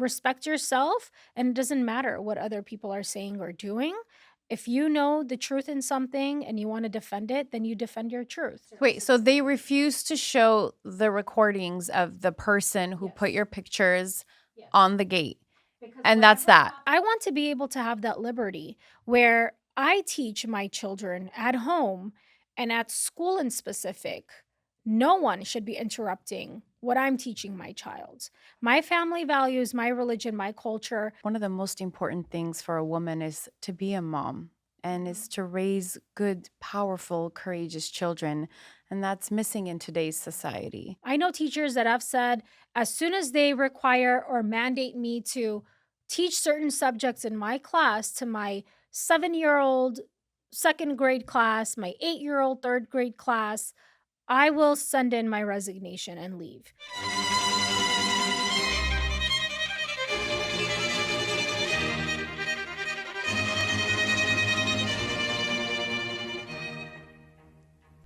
respect yourself, and it doesn't matter what other people are saying or doing. If you know the truth in something and you want to defend it, then you defend your truth. Wait, so they refuse to show the recordings of the person who put your pictures on the gate. And that's that. I want to be able to have that liberty where I teach my children at home and at school in specific. No one should be interrupting what I'm teaching my child. My family values, my religion, my culture. One of the most important things for a woman is to be a mom and is to raise good, powerful, courageous children. And that's missing in today's society. I know teachers that have said as soon as they require or mandate me to teach certain subjects in my class to my 7-year-old second grade class, my 8-year-old third grade class, I will send in my resignation and leave.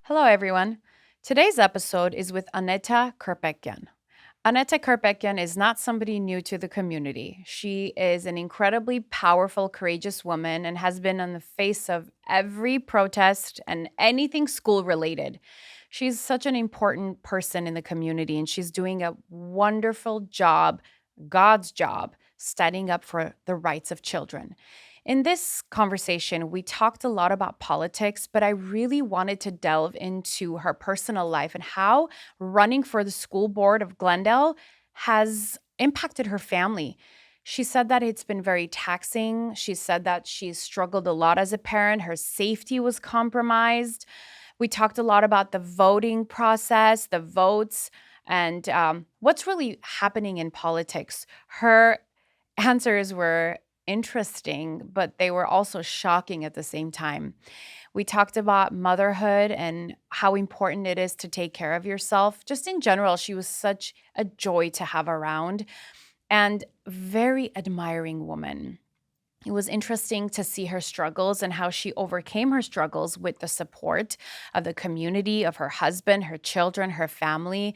Hello, everyone. Today's episode is with Aneta Krpekyan. Aneta Krpekyan is not somebody new to the community. She is an incredibly powerful, courageous woman and has been on the face of every protest and anything school-related. She's such an important person in the community, and she's doing a wonderful job, God's job, standing up for the rights of children. In this conversation, we talked a lot about politics, but I really wanted to delve into her personal life and how running for the school board of Glendale has impacted her family. She said that it's been very taxing. She said that she's struggled a lot as a parent. Her safety was compromised. We talked a lot about the voting process, the votes, and what's really happening in politics. Her answers were interesting, but they were also shocking at the same time. We talked about motherhood and how important it is to take care of yourself. Just in general, she was such a joy to have around and very admiring woman. It was interesting to see her struggles and how she overcame her struggles with the support of the community, of her husband, her children, her family.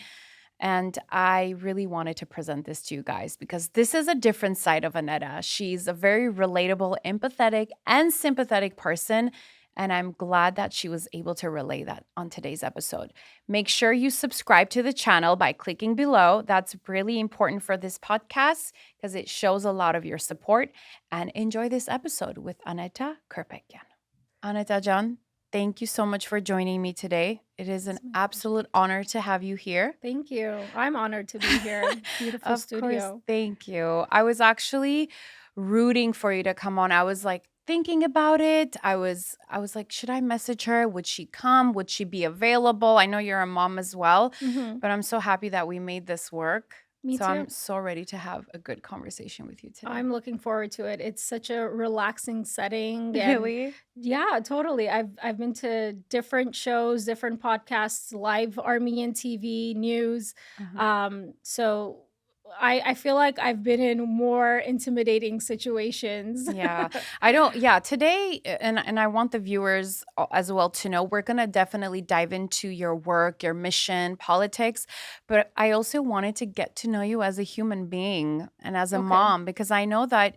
And I really wanted to present this to you guys because this is a different side of Aneta. She's a very relatable, empathetic, and sympathetic person. And I'm glad that she was able to relay that on today's episode. Make sure you subscribe to the channel by clicking below. That's really important for this podcast because it shows a lot of your support. And enjoy this episode with Aneta Krpekyan. Aneta Jan, thank you so much for joining me today. It is an absolute honor to have you here. Thank you. I'm honored to be here. Beautiful Of studio. course, thank you. I was actually rooting for you to come on. I was like thinking about it. I was like, should I message her? Would she come? Would she be available? I know you're a mom as well, Mhm. but I'm so happy that we made this work. Me So too. I'm so ready to have a good conversation with you today. I'm looking forward to it. It's such a relaxing setting. And Really? yeah, totally. I've been to different shows, different podcasts, live Armenian TV, news. So I feel like I've been in more intimidating situations. Yeah. Today, and I want the viewers as well to know, we're going to definitely dive into your work, your mission, politics, but I also wanted to get to know you as a human being and as a Okay. mom, because I know that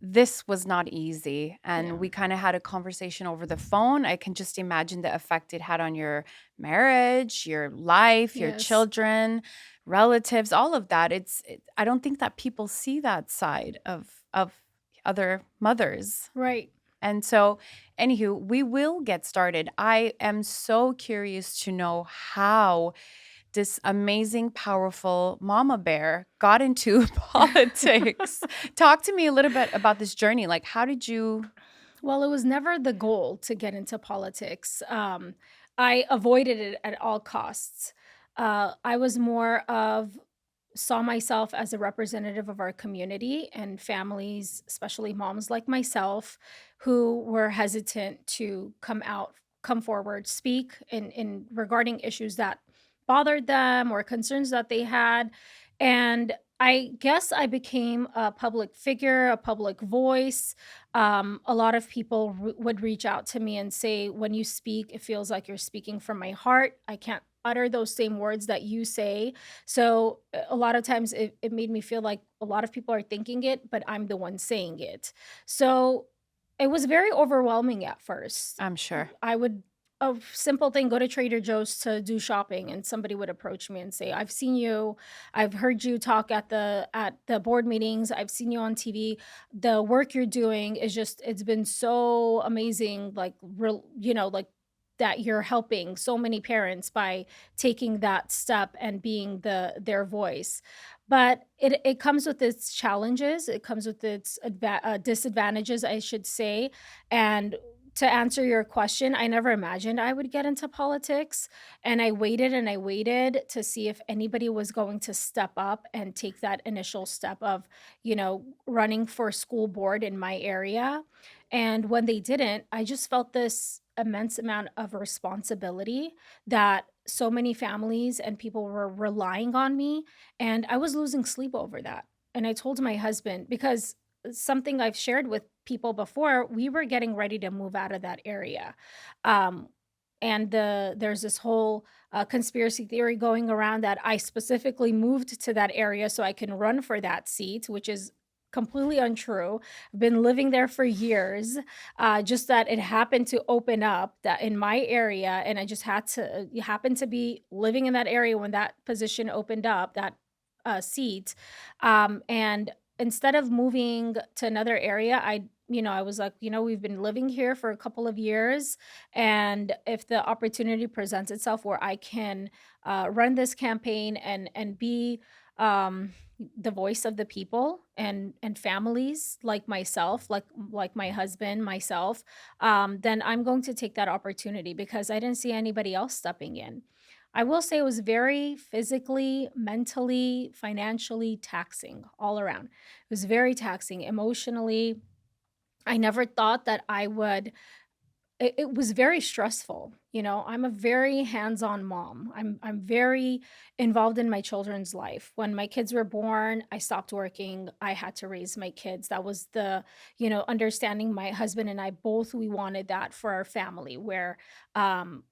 this was not easy, and Yeah. we kind of had a conversation over the phone. I can just imagine the effect it had on your marriage, your life, your Yes. children, relatives, all of that. I don't think that people see that side of other mothers. Right. And so, anywho, we will get started. I am so curious to know how this amazing, powerful mama bear got into politics. Talk to me a little bit about this journey. Like, how did you? Well, it was never the goal to get into politics. I avoided it at all costs. I was more of saw myself as a representative of our community and families, especially moms like myself, who were hesitant to come forward, speak in regarding issues that bothered them or concerns that they had. And I guess I became a public figure, a public voice. A lot of people would reach out to me and say, when you speak, it feels like you're speaking from my heart. I can't utter those same words that you say. So a lot of times it made me feel like a lot of people are thinking it, but I'm the one saying it. So it was very overwhelming at first. I'm sure. I would a simple thing, go to Trader Joe's to do shopping, and somebody would approach me and say, "I've seen you. I've heard you talk at the board meetings. I've seen you on TV. The work you're doing is just it's been so amazing, like real, like that you're helping so many parents by taking that step and being their voice." But it comes with its challenges. It comes with its disadvantages, I should say. And to answer your question, I never imagined I would get into politics. And I waited to see if anybody was going to step up and take that initial step of, running for school board in my area. And when they didn't, I just felt this immense amount of responsibility that so many families and people were relying on me. And I was losing sleep over that. And I told my husband, because something I've shared with people before, we were getting ready to move out of that area. Um, and there's this whole conspiracy theory going around that I specifically moved to that area so I can run for that seat, which is completely untrue. I've been living there for years. Just that it happened to open up that in my area, and I just had to happen to be living in that area when that position opened up, that seat. And instead of moving to another area, I was like, we've been living here for a couple of years. And if the opportunity presents itself where I can run this campaign and be the voice of the people and families like myself, like my husband, myself, then I'm going to take that opportunity because I didn't see anybody else stepping in. I will say it was very physically, mentally, financially taxing all around. It was very taxing emotionally. I never thought that I would it was very stressful. I'm a very hands-on mom. I'm very involved in my children's life. When my kids were born, I stopped working. I had to raise my kids. That was understanding. My husband and I both, we wanted that for our family where um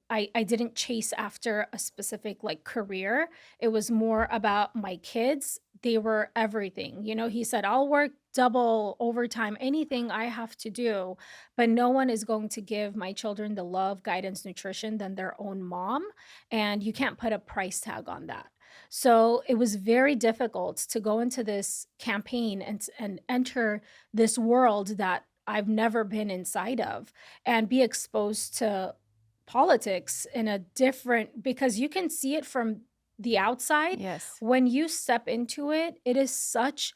I didn't chase after a specific like career. It was more about my kids. They were everything. He said, "I'll work double overtime, anything I have to do, but no one is going to give my children the love, guidance, nutrition than their own mom, and you can't put a price tag on that." So, it was very difficult to go into this campaign and enter this world that I've never been inside of and be exposed to politics in a different, because you can see it from the outside. Yes. When you step into it, it is such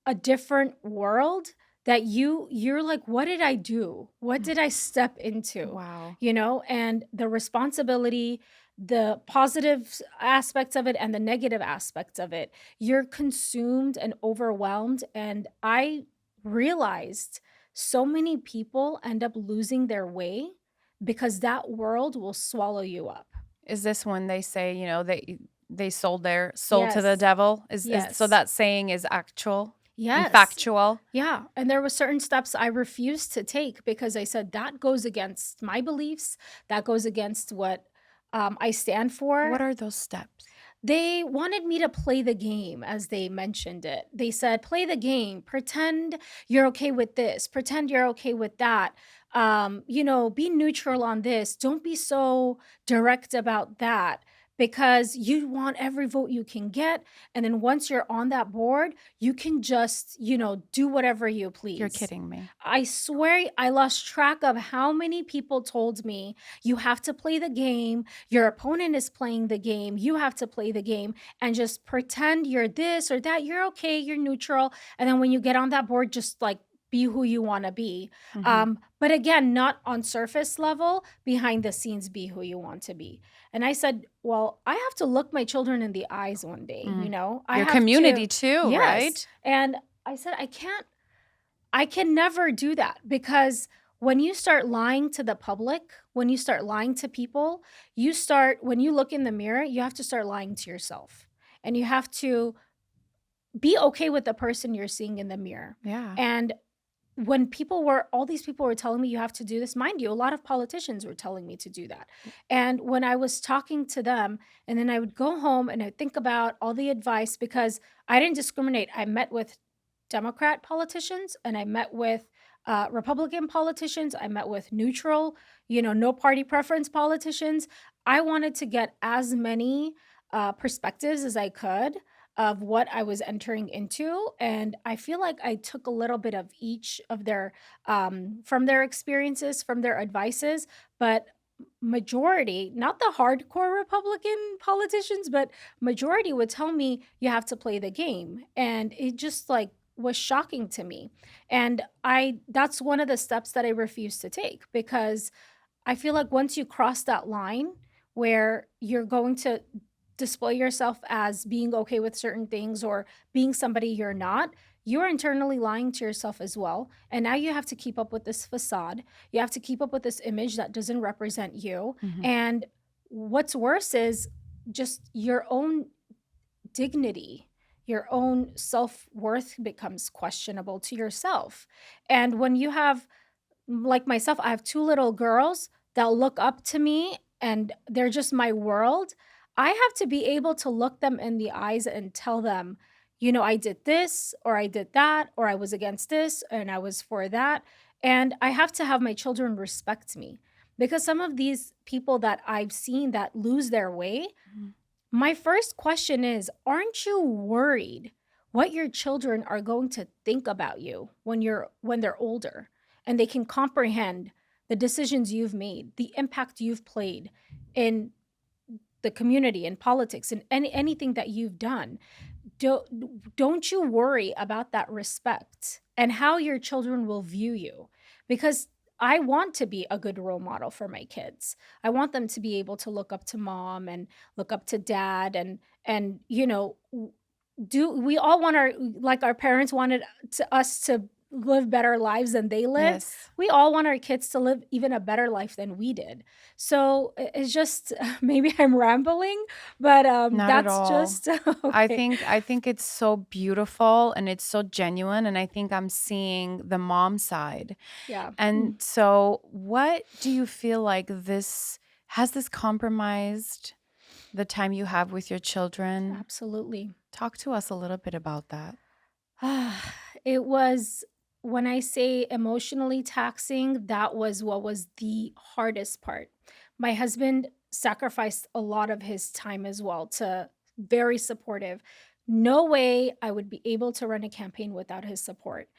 a different world that you're like, "What did I do? What Mm. did I step into?" Wow. And the responsibility, the positive aspects of it and the negative aspects of it, you're consumed and overwhelmed. And I realized so many people end up losing their way because that world will swallow you up. Is this when they say, they sold their soul to the Yes. devil? Is so Yes. that saying is actual and Yes. factual? Yeah, and there were certain steps I refused to take because I said that goes against my beliefs, that goes against what, I stand for. What are those steps? They wanted me to play the game as they mentioned it. They said, "Play the game, pretend you're okay with this, pretend you're okay with that. Be neutral on this. Don't be so direct about that because you want every vote you can get. And then once you're on that board, you can just, do whatever you You're please." kidding me. I swear I lost track of how many people told me, "You have to play the game. Your opponent is playing the game. You have to play the game and just pretend you're this or that. You're okay. You're neutral. And then when you get on that board, just like be who you want to be." Mhm. But again, not on surface level, behind the scenes, be who you want to be. And I said, "Well, I have to look my children in the eyes one day. Mm. I Your have to." community too, Yes. right? And I said, I can never do that because when you start lying to the public, when you start lying to people, when you look in the mirror, you have to start lying to yourself. And you have to be okay with the person you're seeing in the mirror. Yeah. And when all these people were telling me you have to do this, mind you, a lot of politicians were telling me to do that. And when I was talking to them, and then I would go home and I think about all the advice because I didn't discriminate. I met with Democrat politicians and I met with Republican politicians. I met with neutral, no party preference politicians. I wanted to get as many perspectives as I could of what I was entering into. And I feel like I took a little bit of each of from their experiences, from their advices, but majority, not the hardcore Republican politicians, but majority would tell me you have to play the game. And it just like was shocking to me. And that's one of the steps that I refuse to take because I feel like once you cross that line where you're going to display yourself as being okay with certain things or being somebody you're not, you're internally lying to yourself as well. And now you have to keep up with this facade. You have to keep up with this image that doesn't represent you. Mhm. And what's worse is just your own dignity, your own self worth becomes questionable to yourself. And when you have like myself, I have 2 little girls that look up to me and they're just my world. I have to be able to look them in the eyes and tell them, I did this or I did that or I was against this and I was for that. And I have to have my children respect me because some of these people that I've seen that lose their way, Mhm. my first question is, aren't you worried what your children are going to think about you when they're older and they can comprehend the decisions you've made, the impact you've played in the community and politics and anything that you've done? Don't you worry about that respect and how your children will view you? Because I want to be a good role model for my kids. I want them to be able to look up to mom and look up to dad and do we all want our parents wanted us to live better lives than they lived? Yes. We all want our kids to live even a better life than we did. So it's just maybe I'm rambling, but Not at that's all. just okay. I think it's so beautiful and it's so genuine, and I think I'm seeing the mom side. Yeah. And so what do you feel like this compromised the time you have with your children? Absolutely. Talk to us a little bit about that. It was when I say emotionally taxing, that was what was the hardest part. My husband sacrificed a lot of his time as well to very supportive. No way I would be able to run a campaign without his support.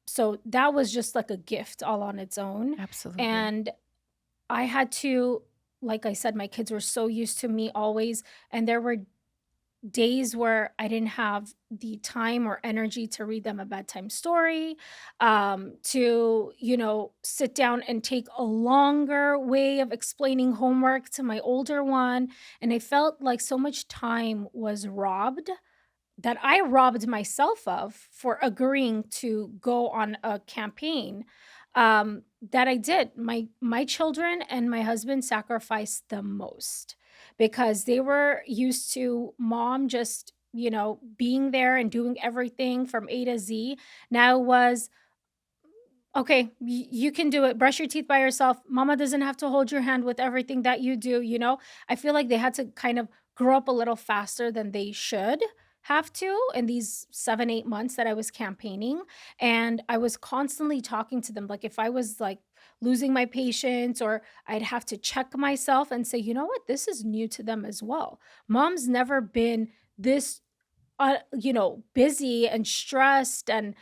So that was just like a gift all on its own. Absolutely. And I had to, like I said, my kids were so used to me always. And there were days where I didn't have the time or energy to read them a bedtime story, to, sit down and take a longer way of explaining homework to my older one. And I felt like so much time was robbed that I robbed myself of for agreeing to go on a campaign that I did. My children and my husband sacrificed the most because they were used to mom just being there and doing everything from A to Z. Now it was okay, you can do it. Brush your teeth by yourself. Mama doesn't have to hold your hand with everything that you do. I feel like they had to kind of grow up a little faster than they should have to in these 7, 8 months that I was campaigning. And I was constantly talking to them. Like if I was like losing my patience or I'd have to check myself and say, you know what, this is new to them as well. Mom's never been this busy and stressed and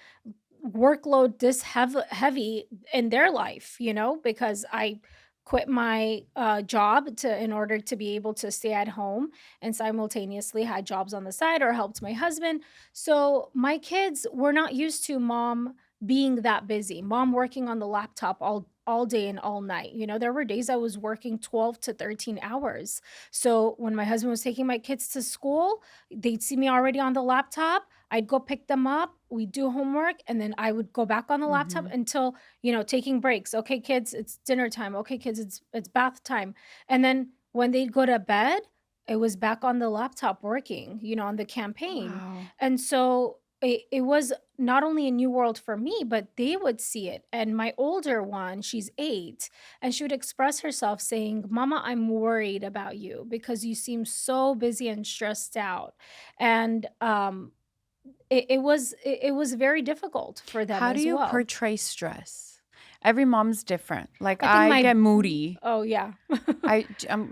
workload this heavy in their life, because I quit my job to in order to be able to stay at home and simultaneously had jobs on the side or helped my husband. So my kids were not used to mom being that busy, mom working on the laptop all day and all night. There were days I was working 12 to 13 hours. So when my husband was taking my kids to school, they'd see me already on the laptop. I'd go pick them up, we'd do homework, and then I would go back on the laptop Mhm. until, taking breaks. Okay, kids, it's dinner time. Okay, kids, it's bath time. And then when they'd go to bed, it was back on the laptop working, on the campaign. Wow. And so it was not only a new world for me, but they would see it. And my older one, she's 8, and she would express herself saying, "Mama, I'm worried about you because you seem so busy and stressed out." And it was very difficult for them How do as you well. portray stress? Every mom's different. Like I think I my get moody. oh yeah.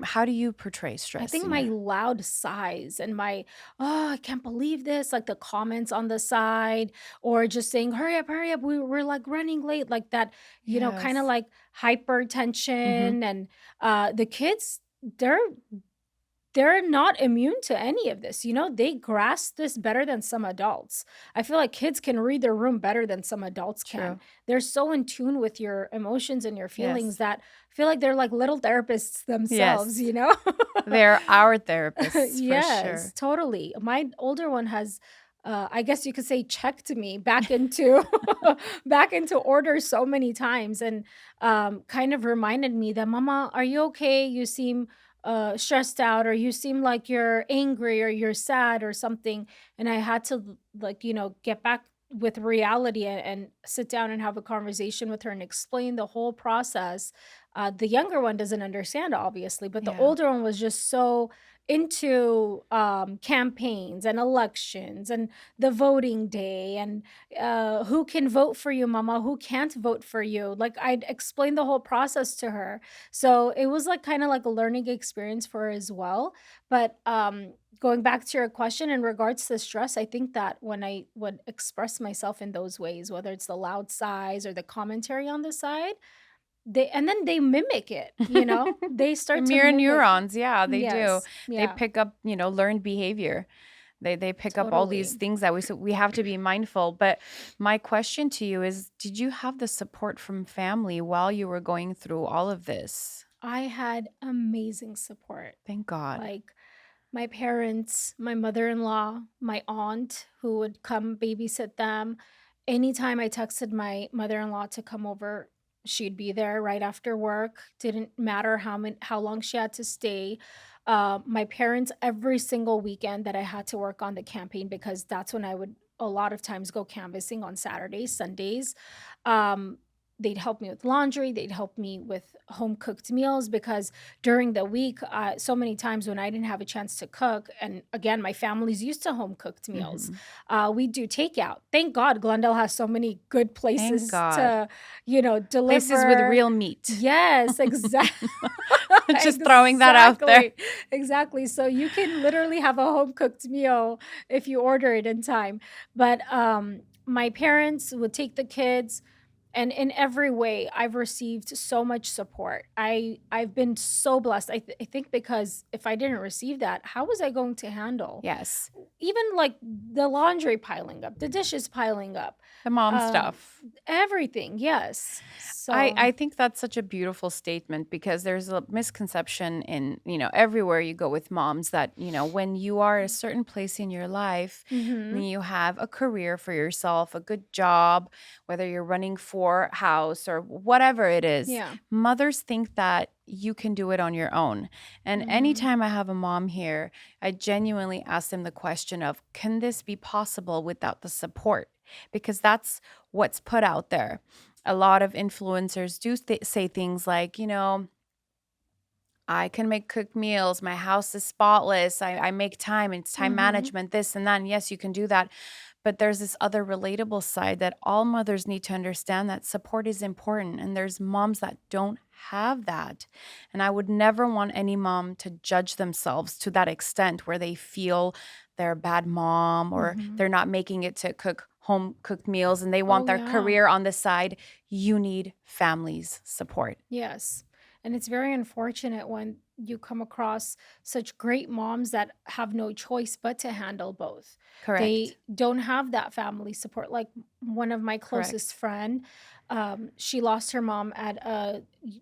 How do you portray I stress think in my your loud sighs and my, "Oh, I can't believe this," like the comments on the side, or just saying, hurry up, we're like running late," like that, kind of Yes. like Mhm. hypertension. And the kids, they're they're not immune to any of this. They grasp this better than some adults. I feel like kids can read their room better than some adults can. True. They're so in tune with your emotions and your feelings Yes. that I feel like they're like little therapists themselves, Yes. They're our therapists for Yes, sure. totally. My older one has, I guess you could say, checked me back into back into order so many times, and kind of reminded me that, "Mama, are you okay? You seem stressed out, or you seem like you're angry, or you're sad, or something." And I had to like get back with reality, and sit down and have a conversation with her and explain the whole process. The younger one doesn't understand, obviously, but the Yeah. older one was just so into campaigns and elections and the voting day, and who can vote for you, mama, who can't vote for you. Like, I'd explain the whole process to her. So it was like kind of like a learning experience for her as well. But going back to your question in regards to stress, I think that when I would express myself in those ways, whether it's the loud sighs or the commentary on the side, then they mimic it, they The start to mirror mimic. neurons, yeah, they do. Yes. They Yeah, pick up, learned behavior. They pick up all these totally. things that we have to be mindful. But my question to you is, did you have the support from family while you were going through all of this? I had amazing support. Thank God. Like, my parents, my mother-in-law, my aunt who would come babysit them. Anytime I texted my mother-in-law to come over, she'd be there right after work. Didn't matter how long she had to stay. My parents, every single weekend that I had to work on the campaign, because that's when I would a lot of times go canvassing on Saturdays, Sundays. Um, they'd help me with laundry. They'd help me with home cooked meals, because during the week, so many times when I didn't have a chance to cook, and again, my family's used to home cooked meals, Mhm. we do takeout. Thank God Glendale has so many good Thank places God. to, Places with deliver. real meat. Yes, exactly. Just throwing that out there. Exactly. Exactly. So you can literally have a home cooked meal if you order it in time. But my parents would take the kids, and in every way I've received so much support. I've been so blessed. I think, because if I didn't receive that, how was I going to handle Yes. even like the laundry piling up, the dishes piling up, The mom um stuff. everything. Yes. I, So I think that's such a beautiful statement because there's a misconception in, everywhere you go with moms that, when you are at a certain place in your life, mhm. you have a career for yourself, a good job, whether you're running for house or whatever it is, Yeah. mothers think that you can do it on your own. And Mhm. anytime I have a mom here, I genuinely ask them the question of, can this be possible without the support? Because that's what's put out there. A lot of influencers do say things like, I can make cooked meals. My house is spotless. I make time. It's time Mhm. management, this and that. And yes, you can do that. But there's this other relatable side that all mothers need to understand, that support is important. And there's moms that don't have that. And I would never want any mom to judge themselves to that extent where they feel they're a bad mom or Mhm. they're not making it to cook home cooked meals and they want Oh their yeah. career on the side. You need family's support. Yes. And it's very unfortunate when you come across such great moms that have no choice but to handle both. Correct. They don't have that family support. Like, one of my closest Correct. friend, she lost her mom at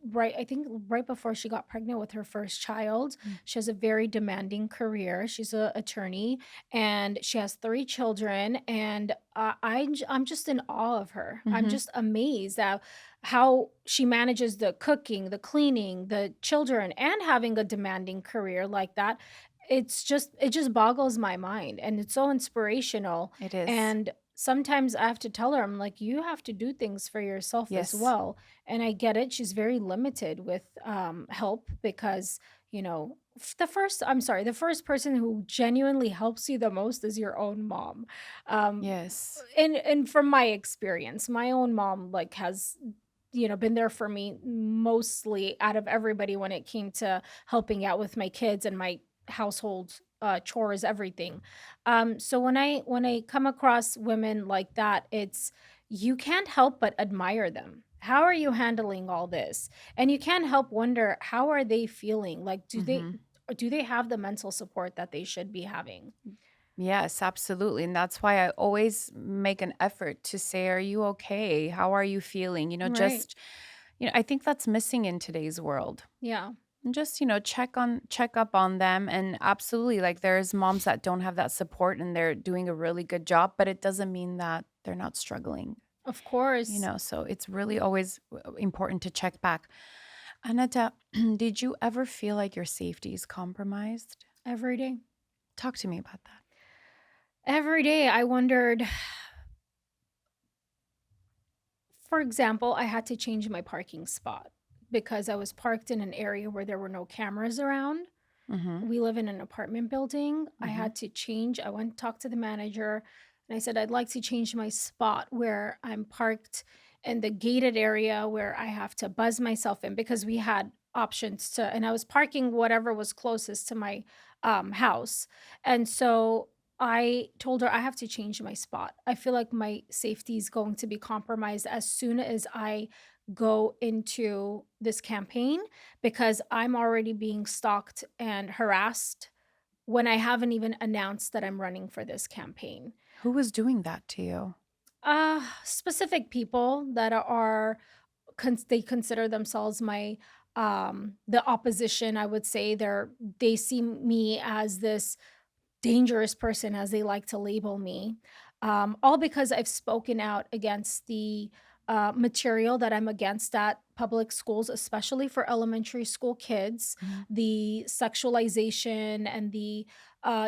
right, I think right before she got pregnant with her first child. Mm. She has a very demanding career. She's an attorney, and she has 3 children. And I'm just in awe of her. I'm Mhm. just amazed at how she manages the cooking, the cleaning, the children, and having a demanding career like that. it just boggles my mind, and it's so inspirational, It is. and sometimes I have to tell her, I'm like, "You have to do things for yourself as Yes. well," and I get it, she's very limited with, help because, the first person who genuinely helps you the most is your own mom, um, Yes. and from my experience, my own mom, like, has, been there for me mostly out of everybody when it came to helping out with my kids and my household chores, everything. So when I come across women like that, it's you can't help but admire them. How are you handling all this? And you can't help wonder, how are they feeling? Like, Mhm. do they have the mental support that they should be having? Yes, absolutely. And that's why I always make an effort to say, "Are you okay? How are you feeling?" Right. I think that's missing in today's world. Yeah. And just, check up on them. And absolutely, like there's moms that don't have that support and they're doing a really good job, but it doesn't mean that they're not struggling, Of course. so it's really always important to check back. Aneta, did you ever feel like your safety is compromised? Every day. Talk to me about that. Every day I wondered. For example, I had to change my parking spot because I was parked in an area where there were no cameras around. Mhm. We live in an apartment building. I Mhm. had to change. I went to talk to the manager and I said, I'd like to change my spot where I'm parked in the gated area where I have to buzz myself in because we had options to, and I was parking whatever was closest to my house. And so I told her I have to change my spot. I feel like my safety is going to be compromised as soon as I go into this campaign because I'm already being stalked and harassed when I haven't even announced that I'm running for this campaign. Who was doing that to you? Specific people that are they consider themselves my the opposition. I would say they see me as this dangerous person, as they like to label me, all because I've spoken out against the material that I'm against at public schools, especially for elementary school kids, Mhm. the sexualization and the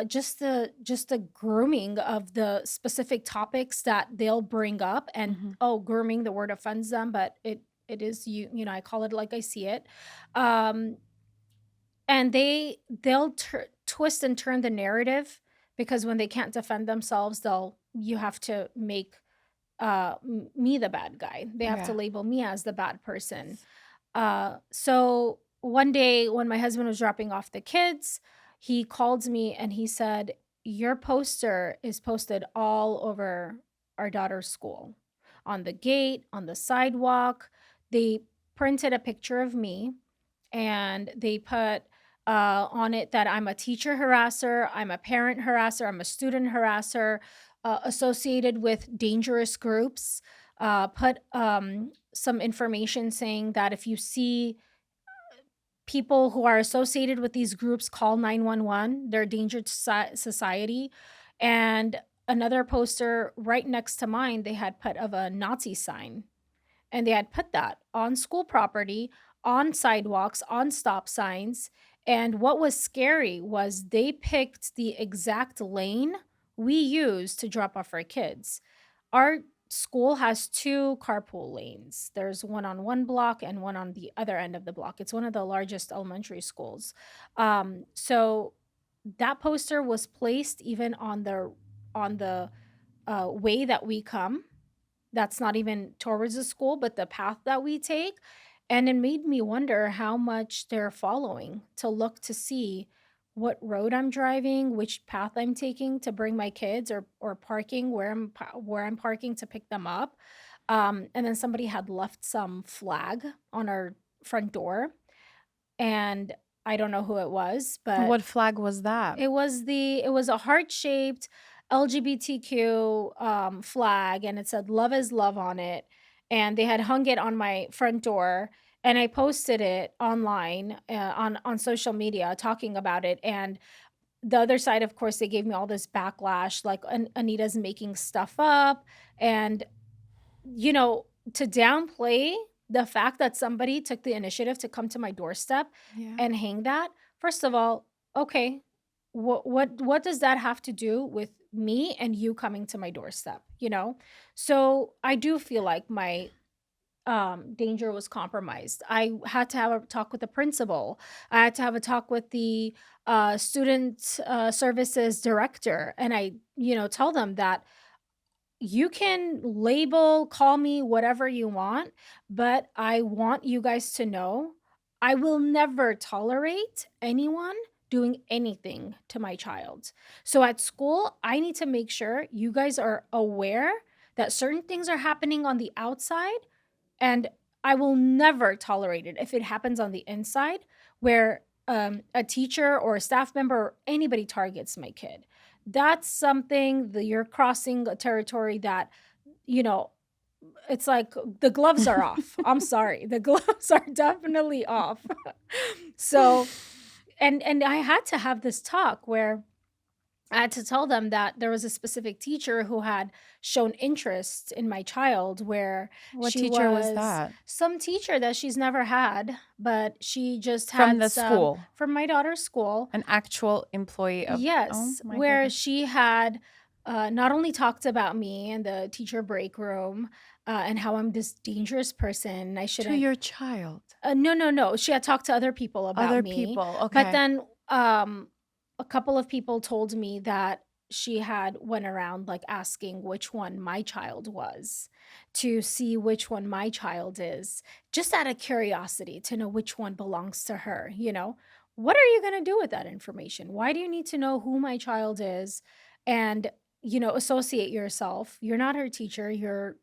just the grooming of the specific topics that they'll bring up. And Mhm. oh, grooming, the word offends them, but it is, I call it like I see it. Um, and they'll twist and turn the narrative because when they can't defend themselves, you have to make, me the bad guy. They have to Yeah. label me as the bad person. So one day when my husband was dropping off the kids, he called me and he said, "Your poster is posted all over our daughter's school, on the gate, on the sidewalk." They printed a picture of me and they put on it that I'm a teacher harasser, I'm a parent harasser, I'm a student harasser, associated with dangerous groups. Put some information saying that if you see people who are associated with these groups, call 911. They're a danger to society. And another poster right next to mine, they had put of a Nazi sign, and they had put that on school property, on sidewalks, on stop signs. And what was scary was they picked the exact lane we use to drop off our kids. Our school has two carpool lanes. There's one on one block and one on the other end of the block. It's one of the largest elementary schools. So that poster was placed even on the way that we come, that's not even towards the school, but the path that we take, and it made me wonder how much they're following to look to see what road I'm driving, which path I'm taking to bring my kids, or parking where I'm parking to pick them up. And then somebody had left some flag on our front door, and I don't know who it was, but What flag was that? it was a heart-shaped LGBTQ, flag, and it said "Love is love" on it, and they had hung it on my front door, and I posted it online, on social media talking about it, and the other side, of course, they gave me all this backlash, like, Anita's making stuff up, and, you know, to downplay the fact that somebody took the initiative to come to my doorstep Yeah. and hang that, first of all, okay, what does that have to do with me and you coming to my doorstep, you know? So I do feel like my danger was compromised. I had to have a talk with the principal. I had to have a talk with the student services director, and I, tell them that you can label, call me whatever you want, but I want you guys to know I will never tolerate anyone doing anything to my child. So at school, I need to make sure you guys are aware that certain things are happening on the outside, and I will never tolerate it if it happens on the inside where a teacher or a staff member or anybody targets my kid. That's something that you're crossing a territory that, you know, it's like the gloves are off. I'm sorry. The gloves are definitely off. So, and I had to have this talk where I had to tell them that there was a specific teacher who had shown interest in my child, where What she teacher was was that? some teacher that she's never had, but she just From had the some school. from my daughter's school. An actual employee of, oh Yes, my where goodness. she had not only talked about me in the teacher break room, and how I'm this dangerous person. I To shouldn't. your child. No, no, no. She had talked to other people about Other me, people. but Okay. then a couple of people told me that she had went around like asking which one my child was, to see which one my child is, just out of curiosity to know which one belongs to her, you know? What are you going to do with that information? Why do you need to know who my child is and, associate yourself? You're not her teacher. You're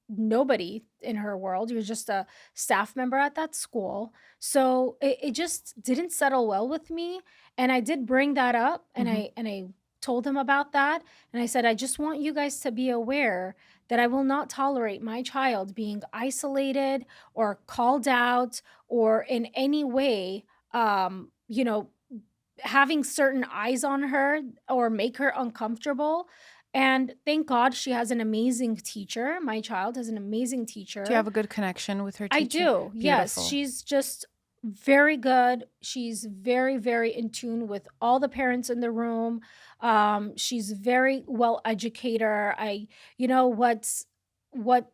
nobody in her world. You're just a staff member at that school. So it just didn't settle well with me. And I did bring that up, and Hmm. I told him about that. And I said, I just want you guys to be aware that I will not tolerate my child being isolated or called out or in any way having certain eyes on her or make her uncomfortable. And thank God she has an amazing teacher. My child has an amazing Do you teacher. have a good connection with her I teacher? do. Yes, Beautiful. she's just very good. She's very, very in tune with all the parents in the room. She's very well educator. What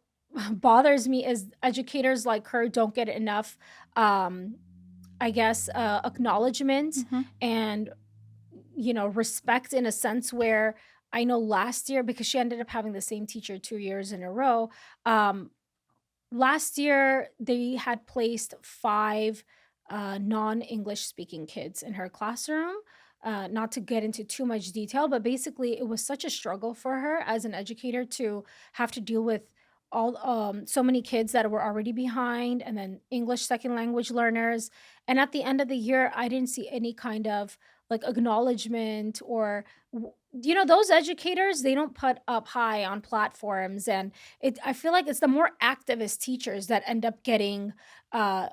bothers me is educators like her don't get enough, um, I guess, acknowledgement Hmm. and respect, in a sense where I know last year, because she ended up having the same teacher 2 years in a row. Um, Last year, they had placed 5 non-English speaking kids in her classroom. Not to get into too much detail, but basically, it was such a struggle for her as an educator to have to deal with all so many kids that were already behind, and then English second language learners. And at the end of the year, I didn't see any kind of like acknowledgement or those educators, they don't put up high on platforms, and I feel like it's the more activist teachers that end up getting uh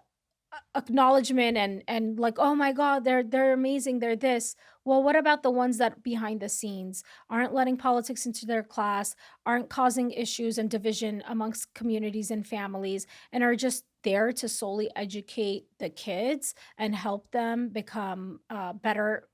acknowledgement and like, oh my god, they're amazing, they're this. Well, what about the ones that behind the scenes aren't letting politics into their class, aren't causing issues and division amongst communities and families, and are just there to solely educate the kids and help them become better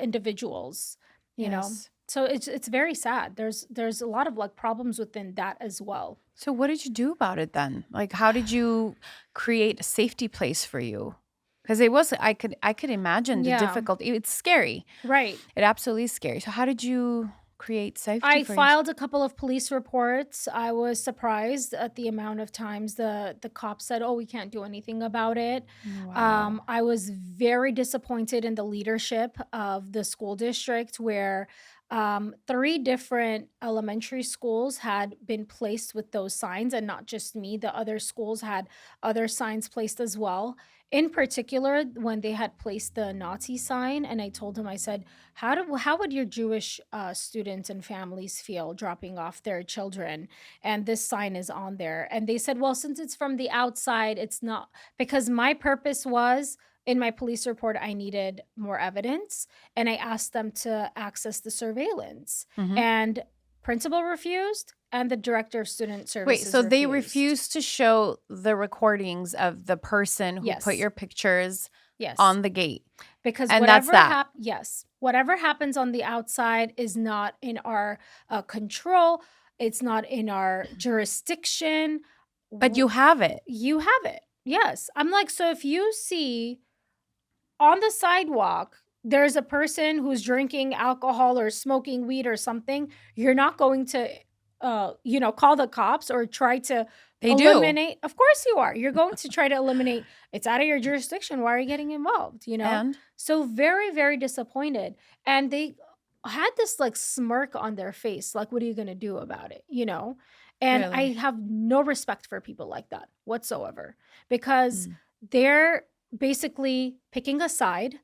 individuals, you know? Yes. So it's very sad. There's a lot of like problems within that as well. So what did you do about it then? Like, how did you create a safety place for you? Because it was, I could imagine the Yeah, difficulty. It's scary. right. It absolutely is scary. So how did you create safety I for yourself? filed a couple of police reports. I was surprised at the amount of times the cops said, "Oh, we can't do anything about it." Wow. I was very disappointed in the leadership of the school district, where 3 different elementary schools had been placed with those signs, and not just me. The other schools had other signs placed as well. In particular, when they had placed the Nazi sign, and I told him, I said, how would your Jewish students and families feel dropping off their children, and this sign is on there? And they said, well, since it's from the outside, it's not, because my purpose was, in my police report, I needed more evidence, and I asked them to access the surveillance, Hmm. and principal refused, and the director of student Wait, services so they refused. refused to show the recordings of the person who put Yes. your pictures Yes. on the gate, Because and that's whatever that. happened, yes. whatever happens on the outside is not in our control. It's not in our jurisdiction. But W- you have it. You have it. Yes. I'm like, so if you see on the sidewalk, there's a person who's drinking alcohol or smoking weed or something, you're not going to, call the cops or try to They do. eliminate. Of course you are. You're going to try to eliminate. It's out of your jurisdiction. Why are you getting involved? And So very, very disappointed. And they had this like smirk on their face. Like, what are you going to do about it? And I really. have no respect for people like that whatsoever because Mm. they're basically picking a side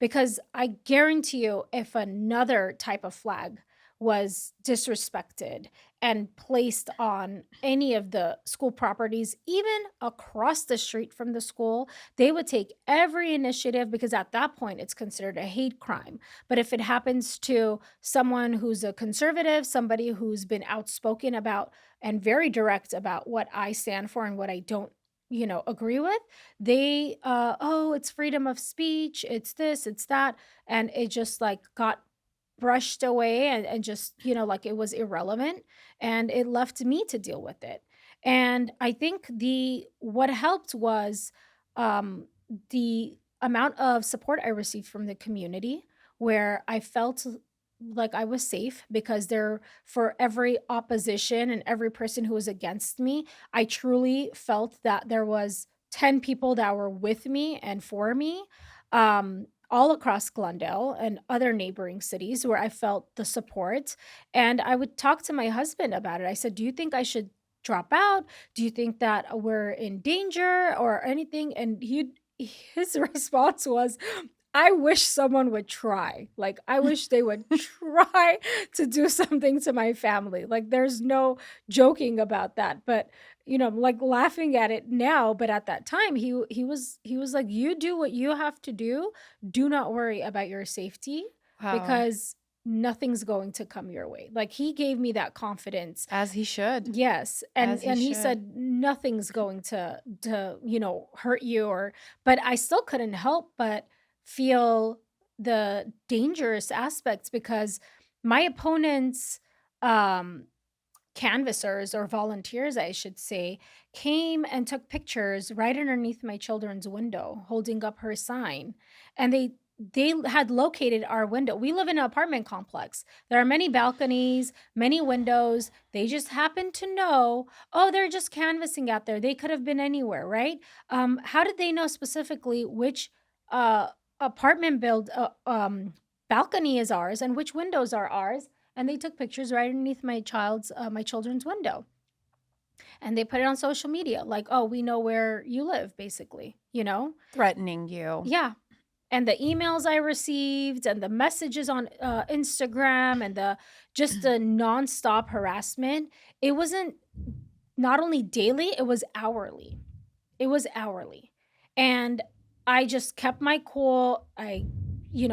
because I guarantee you if another type of flag was disrespected and placed on any of the school properties, even across the street from the school, they would take every initiative because at that point it's considered a hate crime. But if it happens to someone who's a conservative, somebody who's been outspoken about and very direct about what I stand for and what I don't, agree with, they oh, it's freedom of speech, it's this, it's that, and it just like got brushed away and just, like it was irrelevant and it left me to deal with it. And I think the what helped was the amount of support I received from the community where I felt like I was safe because there for every opposition and every person who was against me, I truly felt that there was 10 people that were with me and for me. All across Glendale and other neighboring cities where I felt the support. And I would talk to my husband about it. I said, "Do you think I should drop out? Do you think that we're in danger or anything?" And his response was, "I wish someone would try. Like, I wish they would try to do something to my family." Like, there's no joking about that. But, I'm like laughing at it now, but at that time he was like, "You do what you have to do. Do not worry about your safety Wow. because nothing's going to come your way." Like, he gave me that confidence. As he should. Yes, and As he and he should. said nothing's going to hurt you or but I still couldn't help but feel the dangerous aspects because my opponents um canvassers or volunteers, I should say, came and took pictures right underneath my children's window, holding up her sign. And they had located our window. We live in an apartment complex. There are many balconies, many windows. They just happened to know, oh, they're just canvassing out there. They could have been anywhere, right? How did they know specifically which uh, apartment build balcony is ours and which windows are ours? And they took pictures right underneath my children's window and they put it on social media like, oh, we know where you live, basically. Threatening you. Yeah. And the emails I received and the messages on Instagram and the just the nonstop harassment, it wasn't not only daily, it was hourly. And I just kept my cool. I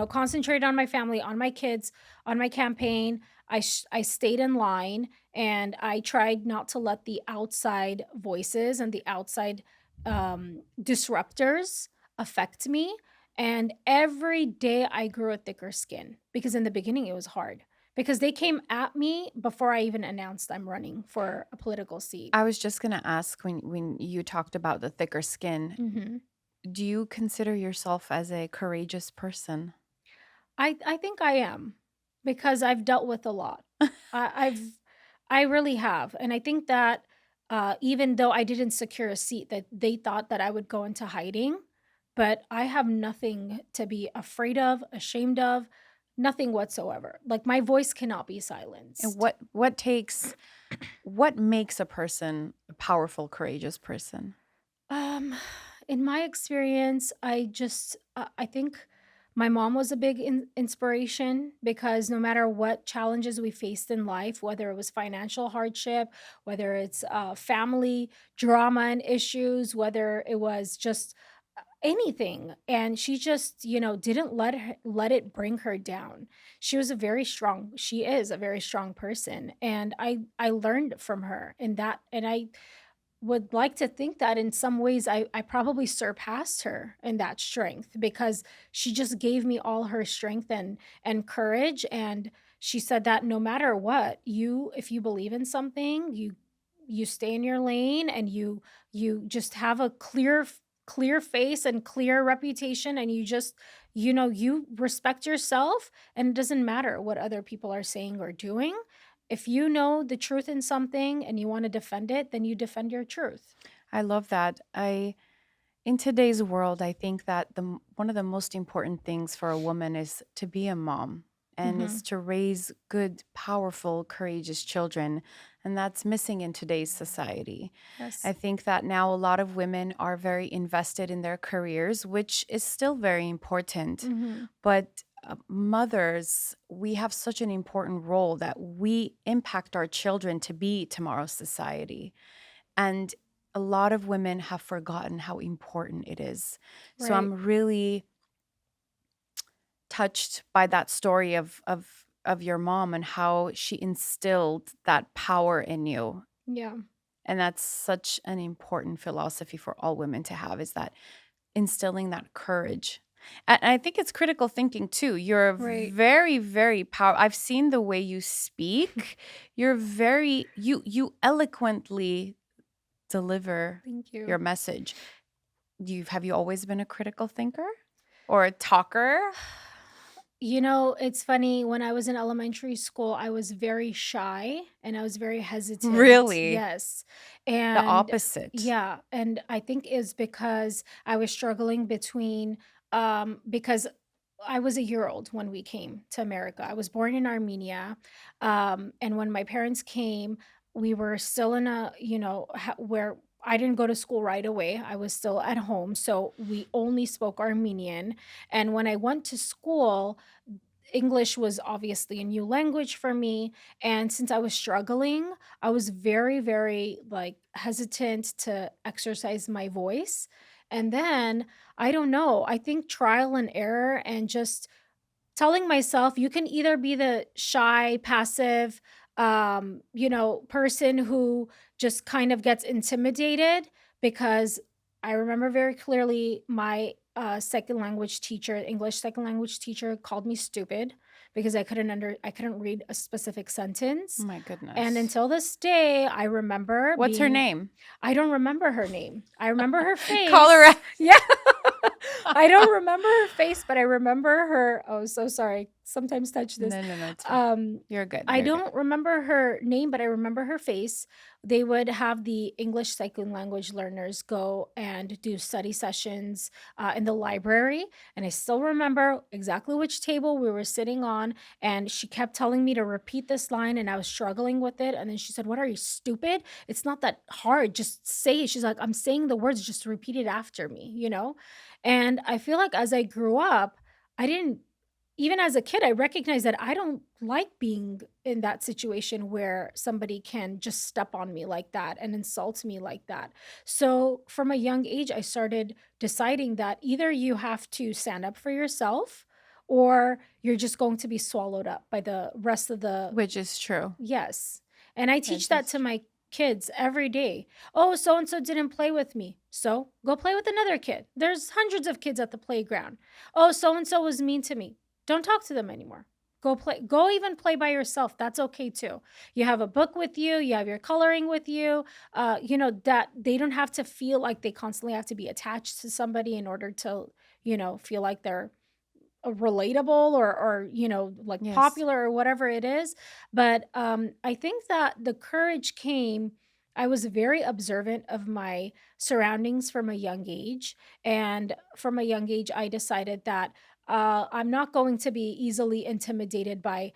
concentrated on my family, on my kids, on my campaign. I stayed in line and I tried not to let the outside voices and the outside disruptors affect me. And every day I grew a thicker skin because in the beginning it was hard because they came at me before I even announced I'm running for a political seat. I was just gonna ask when you talked about the thicker skin, Mhm. do you consider yourself as a courageous person? I think I am because I've dealt with a lot. I really have, and I think that even though I didn't secure a seat, that they thought that I would go into hiding, but I have nothing to be afraid of, ashamed of, nothing whatsoever. Like my voice cannot be And silenced. what makes a person a powerful, courageous person? Um, in my experience, I think my mom was a big inspiration because no matter what challenges we faced in life, whether it was financial hardship, whether it's family drama and issues, whether it was just anything, and she just didn't let it bring her down. She is a very strong person, and I learned from her in that, and I would like to think that in some ways I probably surpassed her in that strength, because she just gave me all her strength and courage. And she said that no matter what, you if you believe in something, you stay in your lane, and you just have a clear face and clear reputation, and you just, you respect yourself, and it doesn't matter what other people are saying or doing. If you know the truth in something and you want to defend it, then you defend your truth. I love that. I In today's world, I think that one of the most important things for a woman is to be a mom and is Mhm. to raise good, powerful, courageous children, and that's missing in today's society. I Yes. think that now a lot of women are very invested in their careers, which is still very important. Mhm. But mothers, we have such an important role that we impact our children to be tomorrow's society. And a lot of women have forgotten how important it is. So Right. I'm really touched by that story of your mom and how she instilled that power in you. Yeah. And that's such an important philosophy for all women to have, is that instilling that courage. And I think it's critical thinking too. You're Right. very, very powerful. I've seen the way you speak. You're very you eloquently deliver Thank your you. message. Have you always been a critical thinker or a talker? It's funny, when I was in elementary school, I was very shy and I was very hesitant. Really? Yes. The And opposite. yeah, and I think is because I was struggling between because I was a year old when we came to America. I was born in Armenia. And when my parents came, we were still in a, where I didn't go to school right away. I was still at home. So we only spoke Armenian. And when I went to school, English was obviously a new language for me. And since I was struggling, I was very, very like hesitant to exercise my voice. And then I don't know, I think trial and error and just telling myself you can either be the shy, passive, person who just kind of gets intimidated, because I remember very clearly my second language teacher, English second language teacher, called me stupid because I couldn't read a specific Oh sentence. my And goodness. until this day, I remember What's her being name? I don't remember her name. I remember her Call her face. out. Yeah. I don't remember her face, but I remember her. Oh, so sorry. Sometimes touch this. No, no, no, it's fine. Um, You're good. I You're good. don't remember her name, but I remember her face. They would have the English second language learners go and do study sessions in the library. And I still remember exactly which table we were sitting on. And she kept telling me to repeat this line, and I was struggling with it. And then she said, "What, are you stupid? It's not that hard. Just say it." She's like, "I'm saying the words, just repeat it after me?" And I feel like as I grew up, I didn't, even as a kid, I recognized that I don't like being in that situation where somebody can just step on me like that and insult me like that. So from a young age, I started deciding that either you have to stand up for yourself, or you're just going to be swallowed up by the rest of the. Which is true. Yes. And I teach Which that is to true. my kids every day. "Oh, so and so didn't play with me." So go play with another kid. There's hundreds of kids at the playground. "Oh, so and so was mean to me." Don't talk to them anymore. Go play. Go even play by yourself. That's okay too. You have a book with you. You have your coloring with you. That they don't have to feel like they constantly have to be attached to somebody in order to, feel like they're relatable, or like Yes. popular or whatever it is. But I think that the courage came. I was very observant of my surroundings from a young age, and from a young age I decided that I'm not going to be easily intimidated by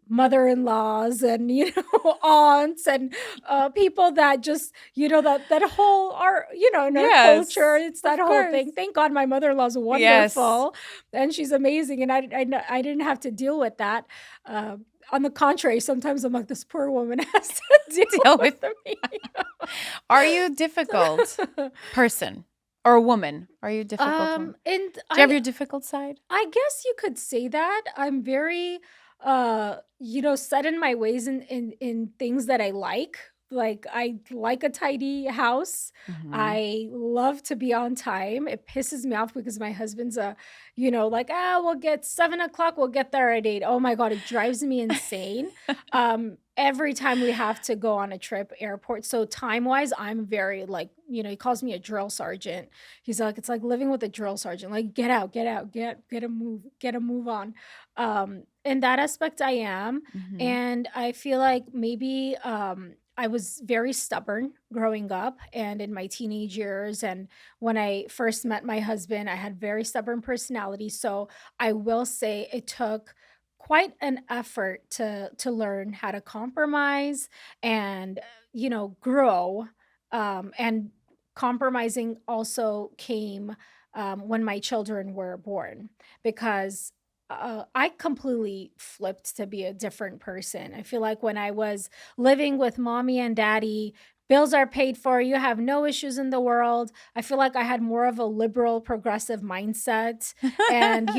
mother-in-laws and aunts and people that just, that whole our, in our culture, Yes. it's that Of whole course. thing. Thank God my mother-in-law is Yes. wonderful and she's amazing, and I didn't have to deal with that. On the contrary, sometimes I'm like, this poor woman has to deal Deal with with. me. Are you a difficult person or a woman? Are you a difficult woman? And Do you have your difficult side? I guess you could say that. I'm very set in my ways in things that I like. Like, I like a tidy house. Mhm. I love to be on time. It pisses me off because my husband's like, we'll get 7 o'clock, we'll get there at 8. Oh my God, it drives me insane. Every time we have to go on a trip, airport. So time-wise, I'm very like, he calls me a drill sergeant. He's like, it's like living with a drill sergeant. Like, get out, get a move on. In that aspect, I am. Mhm. And I feel like maybe I was very stubborn growing up and in my teenage years. And when I first met my husband, I had very stubborn personality. So I will say it took quite an effort to learn how to compromise and grow. And compromising also came when my children were born because I completely flipped to be a different person. I feel like when I was living with mommy and daddy, bills are paid for, you have no issues in the world. I feel like I had more of a liberal, progressive mindset. And,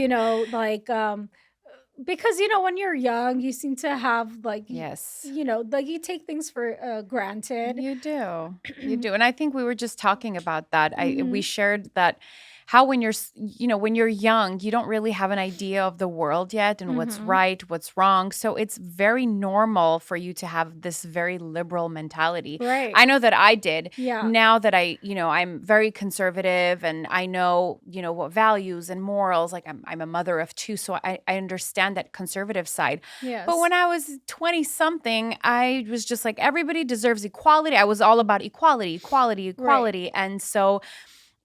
because, when you're young, you seem to have Yes. like you take things for granted. You do. You do. And I think we were just talking about that. We Hmm. shared that how when when you're young, you don't really have an idea of the world yet and what's Hmm. right, what's wrong. So it's very normal for you to have this very liberal mentality. Right. I know that I did. Yeah. Now that I'm very conservative and I know, what values and morals, like I'm a mother of two, so I understand that conservative side. But Yes. when I was 20 something, I was just like, everybody deserves equality. I was all about equality, equality, Right. equality. And so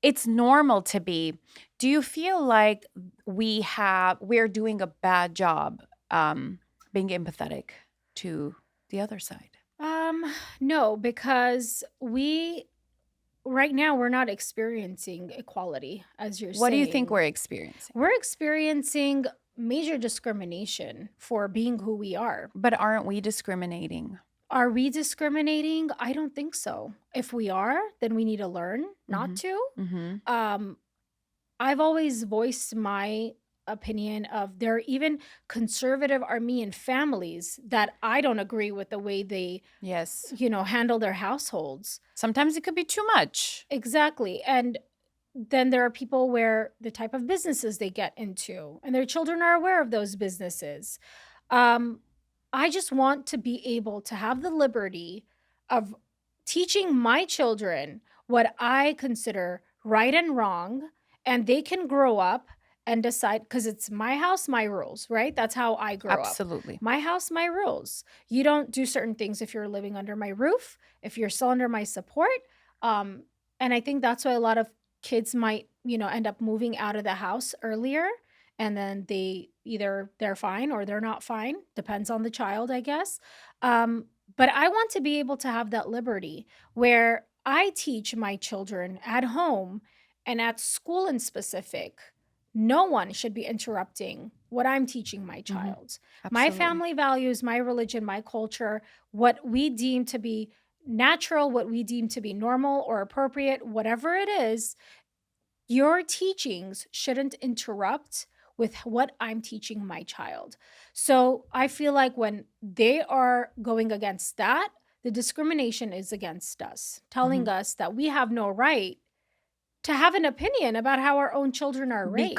it's normal to be. Do you feel like we're doing a bad job being empathetic to the other side? Um, no, because we right now we're not experiencing equality, as you're What do you think saying. we're experiencing? We're experiencing major discrimination for being who we are. But aren't we discriminating? Are we discriminating? I don't think so. If we are, then we need to learn not Mm-hmm. to. Mm-hmm. Um, I've always voiced my opinion of there are even conservative Armenian families that I don't agree with the way they, Yes. handle their households. Sometimes it could be too much. Exactly. And then there are people where the type of businesses they get into and their children are aware of those businesses. Um, I just want to be able to have the liberty of teaching my children what I consider right and wrong, and they can grow up and decide because it's my house, my rules, right? That's how I grew up. Absolutely. My house, my rules. You don't do certain things if you're living under my roof, if you're still under my support. Um, and I think that's why a lot of kids might, end up moving out of the house earlier and then they're fine or they're not fine, depends on the child, I guess. But I want to be able to have that liberty where I teach my children at home and at school in specific. No one should be interrupting what I'm teaching my Mm-hmm. child. My Absolutely. family values, my religion, my culture, what we deem to be natural, what we deem to be normal or appropriate, whatever it is, your teachings shouldn't interrupt with what I'm teaching my child. So I feel like when they are going against that, the discrimination is against us, Mm-hmm. telling us that we have no right to have an opinion about how our own children are raised.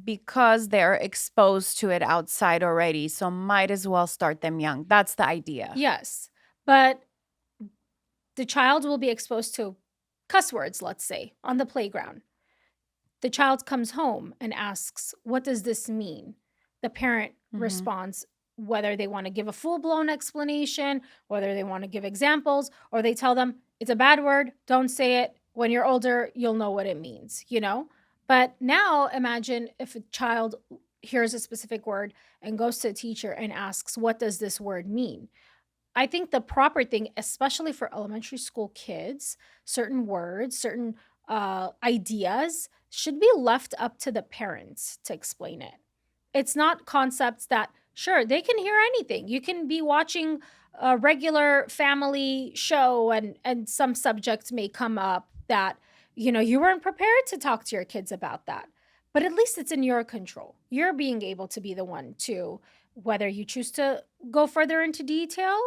Because they're exposed to it outside already, so might as well start them young. That's the idea. Yes, but the child will be exposed to cuss words, let's say, on the playground. The child comes home and asks, "What does this mean?" The parent Mhm. responds whether they want to give a full blown explanation, whether they want to give examples, or they tell them, "It's a bad word, don't say it. When you're older, you'll know what it means." But now imagine if a child hears a specific word and goes to a teacher and asks, "What does this word mean?" I think the proper thing, especially for elementary school kids, certain words, certain ideas should be left up to the parents to explain it. It's not concepts that, sure, they can hear anything. You can be watching a regular family show and some subjects may come up that, you weren't prepared to talk to your kids about that. But at least it's in your control. You're being able to be the one to, whether you choose to go further into detail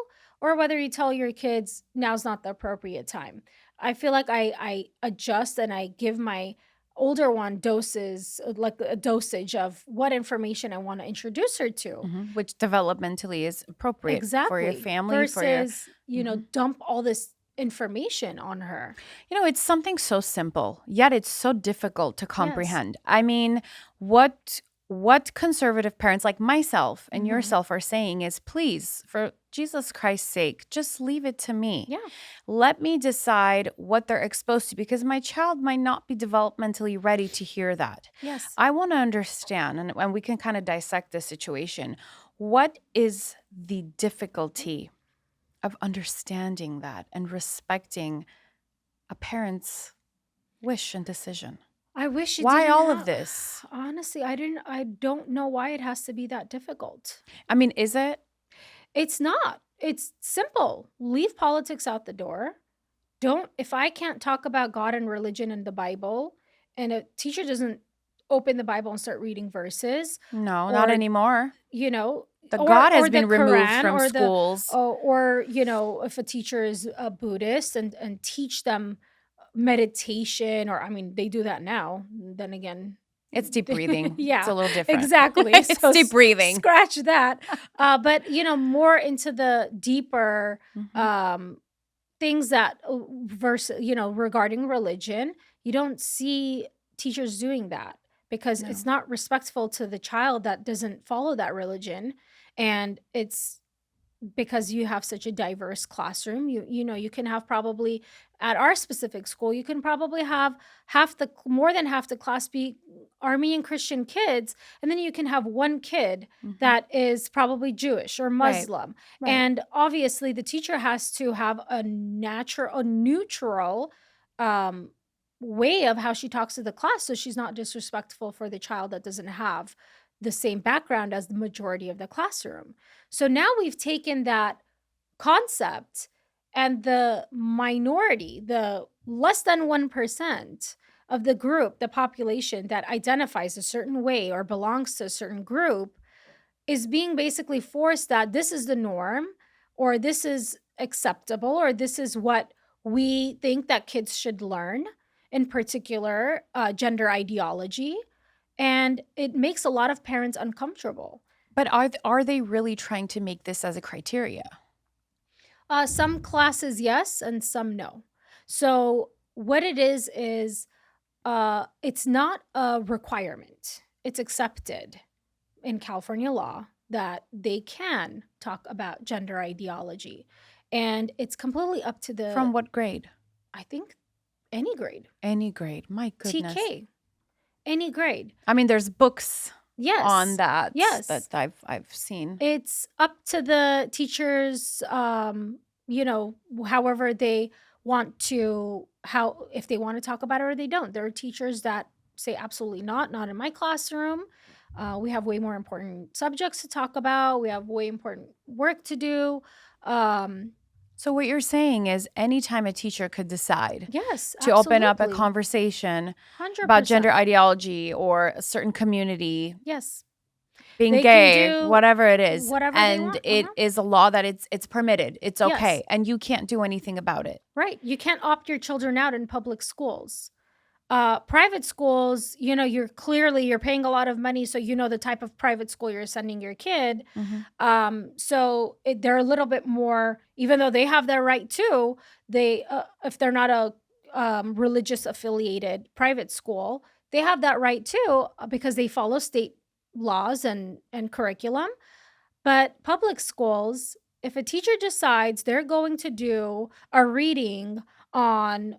or whether you tell your kids now's not the appropriate time. I feel like I adjust and I give my older one doses, like a dosage of what information I want to introduce her to. Which developmentally is appropriate for your Exactly. family, for your. Versus, Mhm. dump all this information on her. It's something so simple, yet it's so difficult to Yes. comprehend. I mean, what conservative parents like myself and Hmm. yourself are saying is, please, for Jesus Christ's sake, just leave it to me. Yeah. Let me decide what they're exposed to, because my child might not be developmentally ready to hear that. Yes. I want to understand, and we can kind of dissect the situation. What is the difficulty of understanding that and respecting a parent's wish and decision? I wish it Why didn't all of have. this? Honestly, I don't know why it has to be that difficult. I mean, is it? It's not. It's simple. Leave politics out the door. Don't, if I can't talk about God and religion and the Bible, and a teacher doesn't open the Bible and start reading verses, No, not or, anymore. you know, The God has or the been removed Quran, from or schools. if a teacher is a Buddhist, and teach them meditation, or I mean, they do that now. Then again, It's deep breathing. It's yeah, a little different. exactly. It's So deep breathing. scratch that. But more into the deeper Mhm. um things that verse, regarding religion, you don't see teachers doing that because it's No. not respectful to the child that doesn't follow that religion. And it's because you have such a diverse classroom. You can have, probably at our specific school, you can probably have more than half the class be Armenian Christian kids, and then you can have one kid Mhm. that is probably Jewish or Right. Muslim. Right. And obviously the teacher has to have a neutral um way of how she talks to the class, so she's not disrespectful for the child that doesn't have the same background as the majority of the classroom. So now we've taken that concept, and the minority, the less than 1% of the group, the population that identifies a certain way or belongs to a certain group, is being basically forced that this is the norm, or this is acceptable, or this is what we think that kids should learn, in particular, gender ideology. And it makes a lot of parents uncomfortable. But are they really trying to make this as a criteria? Some classes, yes, and some no. So what it is it's not a requirement. It's accepted in California law that they can talk about gender ideology, and it's completely up to From the, what grade? I think, any grade, Any grade. My goodness. TK, any grade. I mean, there's books on Yes, that yes. I've seen. It's up to the teachers, however they want to, how, if they want to talk about it or they don't. There are teachers that say absolutely not in my classroom. We have way more important subjects to talk about. We have way important work to do. Um, So what you're saying is, anytime a teacher could decide yes, to open up a absolutely. conversation about gender 100%. ideology or a certain community Yes. being They can gay, do whatever it is, whatever they and want. it is a law that it's permitted, it's Yes. okay, and you can't do anything about it. Right. You can't opt your children out in public schools. Private schools, you're paying a lot of money, so you know the type of private school you're sending your kid. Mhm. So they're a little bit more, even though they have their right too. They, if they're not a religious affiliated private school, they have that right too, because they follow state laws and curriculum. But public schools, if a teacher decides they're going to do a reading on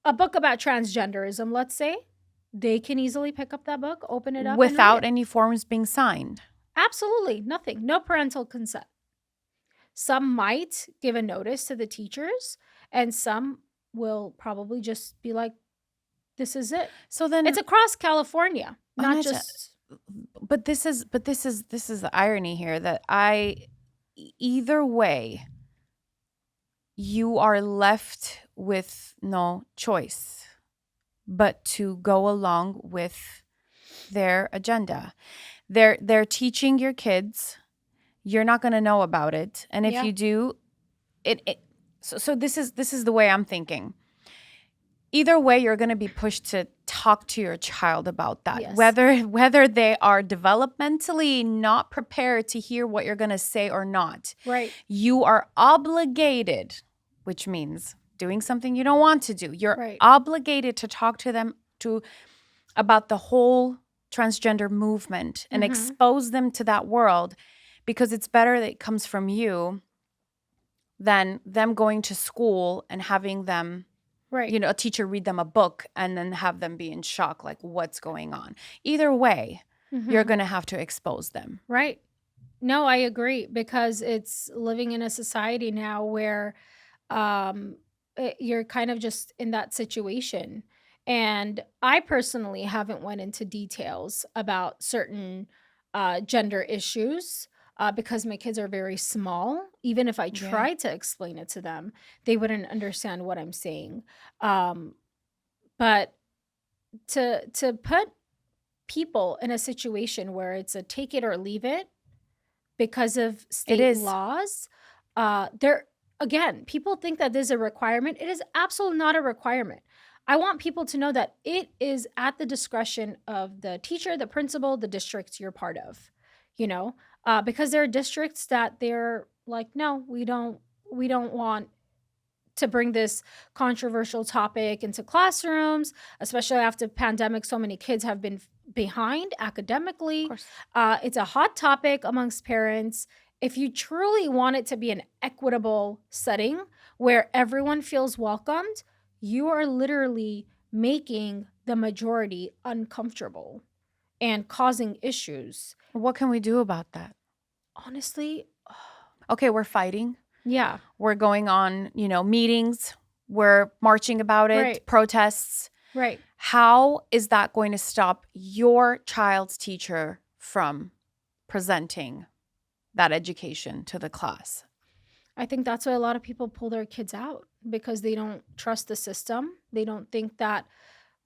a book about transgenderism, let's say, they can easily pick up that book, open it up, and read Without it. any forms being signed. Absolutely nothing. No parental consent. Some might give a notice to the teachers, and some will probably just be like, this is it. So then, It's across California, not Aneta, just. but this is the irony here, that either way, you are left with no choice but to go along with their agenda. They're teaching your kids. You're not going to know about it, and if Yeah. you do, So this is the way I'm thinking. Either way, you're going to be pushed to talk to your child about that, Yes. whether they are developmentally not prepared to hear what you're going to say or not. Right. You are obligated, which means doing something you don't want to do. You're Right. obligated to talk to them about the whole transgender movement and Mm-hmm. expose them to that world, because it's better that it comes from you than them going to school and having them, Right. a teacher read them a book and then have them be in shock, like, what's going on? Either way, you're Mm-hmm. going to have to expose them. Right. No, I agree because it's living in a society now where you're kind of just in that situation. And I personally haven't went into details about certain gender issues because my kids are very small. Even if I Yeah. tried to explain it to them, they wouldn't understand what I'm saying. Um, but to put people in a situation where it's a take it or leave it because of It state is. laws. There again, people think that this is a requirement. It is absolutely not a requirement. I want people to know that it is at the discretion of the teacher, the principal, the district you're part of. You know, because there are districts that they're like, no, we don't want to bring this controversial topic into classrooms, especially after pandemic. So many kids have been behind Of academically. course. It's a hot topic amongst parents. If you truly want it to be an equitable setting where everyone feels welcomed, you are literally making the majority uncomfortable and causing issues. What can we do about that? Honestly, Okay, we're fighting. yeah, We're going on, meetings. We're marching about right, it, protests. right. How is that going to stop your child's teacher from presenting that education to the class? I think that's why a lot of people pull their kids out because they don't trust the system. They don't think that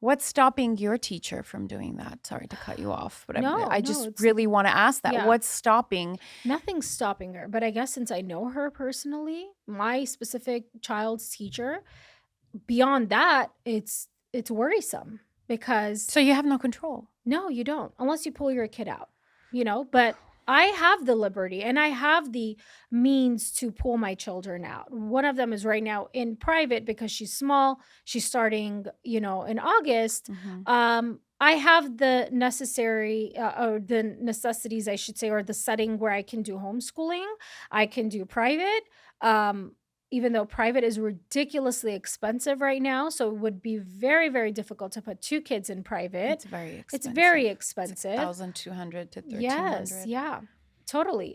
What's stopping your teacher from doing that? Sorry to cut you off, but no, I no, just it's really want to ask that. yeah, What's stopping? nothing's stopping her. But I guess since I know her personally, my specific child's teacher, beyond that, it's worrisome because So you have no control. no, you don't, unless you pull your kid out, but I have the liberty and I have the means to pull my children out. One of them is right now in private because she's small. She's starting, in August. Hmm. I have the necessary or the necessities, I should say, or the setting where I can do homeschooling. I can do private. Um, Even though private is ridiculously expensive right now, so it would be very, very difficult to put two kids in private. It's very It's very expensive. It's like expensive. 1,200 to Yes, 1,300. yeah, totally.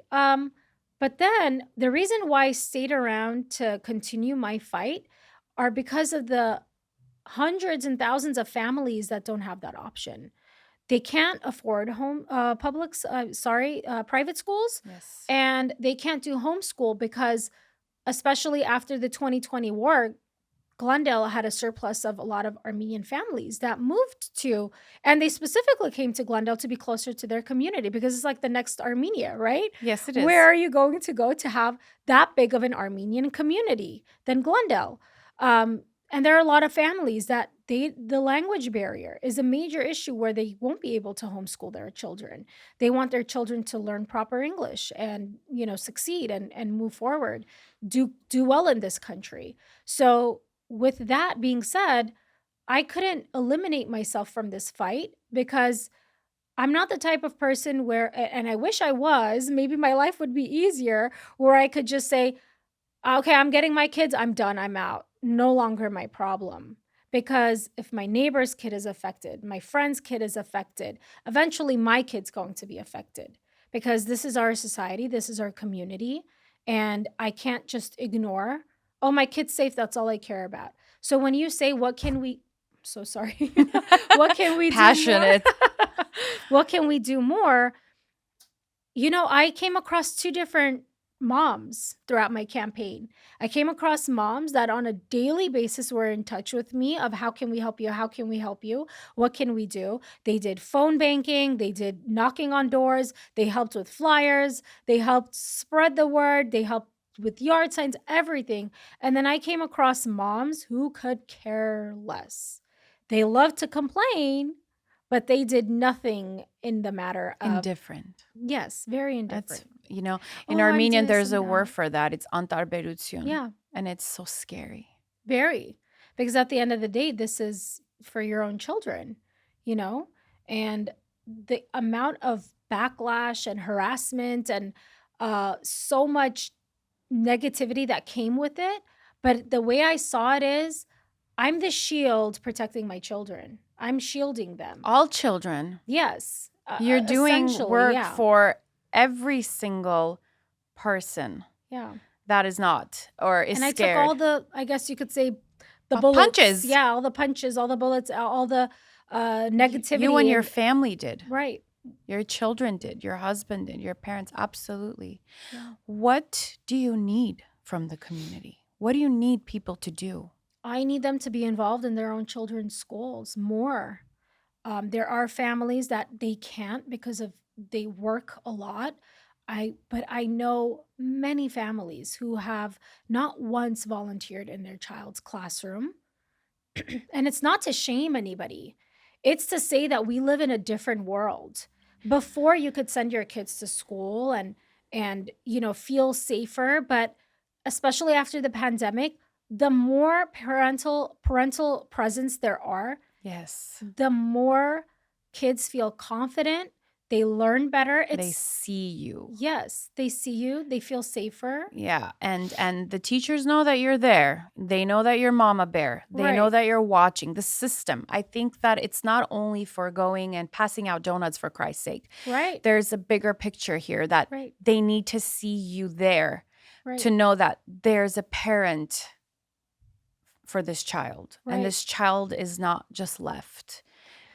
But then the reason why I stayed around to continue my fight are because of the hundreds and thousands of families that don't have that option. They can't afford private schools, Yes. and they can't do homeschool because, especially after the 2020 war, Glendale had a surplus of a lot of Armenian families that moved to, and they specifically came to Glendale to be closer to their community because it's like the next Armenia, right? Yes, it Where is. are you going to go to have that big of an Armenian community than Glendale? And there are a lot of families that the language barrier is a major issue where they won't be able to homeschool their children. They want their children to learn proper English and succeed and move forward, do well in this country. So with that being said, I couldn't eliminate myself from this fight because I'm not the type of person where, and I wish I was, maybe my life would be easier where I could just say, okay, I'm getting my kids, I'm done, I'm out. No longer my problem. Because if my neighbor's kid is affected, my friend's kid is affected, eventually my kid's going to be affected because this is our society, this is our community, and I can't just ignore, oh, my kid's safe, that's all I care about. So when you say, what can we, so sorry, what can we do more? Passionate. What can we do more? I came across two different moms throughout my campaign. I came across moms that on a daily basis were in touch with me of how can we help you? How can we help you? What can we do? They did phone banking, they did knocking on doors, they helped with flyers, they helped spread the word, they helped with yard signs, everything. And then I came across moms who could care less. They love to complain, but they did nothing in the matter of, Indifferent. yes, very That's, indifferent. in Oh, I'm Armenian, this there's and a word that. for that. It's antarberution. Yeah, And it's so scary. very. Because at the end of the day, this is for your own children, you know? And the amount of backlash and harassment and so much negativity that came with it. But the way I saw it is, I'm the shield protecting my children. I'm shielding them. All children. Yes, You're doing essentially, work yeah, for every single person yeah. that is not or is And I took all scared. the, I guess you could say, the bullets. Punches. Yeah, all the punches, all the bullets, all the You and negativity, your and family did. right. Your children did. Your husband did. Your parents. Absolutely. Yeah. What do you need from the community? What do you need people to do? I need them to be involved in their own children's schools more. There are families that they can't because of they work a lot. But I know many families who have not once volunteered in their child's classroom. And it's not to shame anybody. It's to say that we live in a different world. Before you could send your kids to school and feel safer, but especially after the pandemic, the more parental presence there are, Yes. the more kids feel confident, they learn better. They It's see you. yes, they see you, they feel safer. Yeah, and the teachers know that you're there. They know that you're mama bear. They know Right, that you're watching. The system. I think that it's not only for going and passing out donuts for Christ's sake. right, There's a bigger picture here that right, they need to see you there right, to know that there's a parent for this child. And right. this child is not just left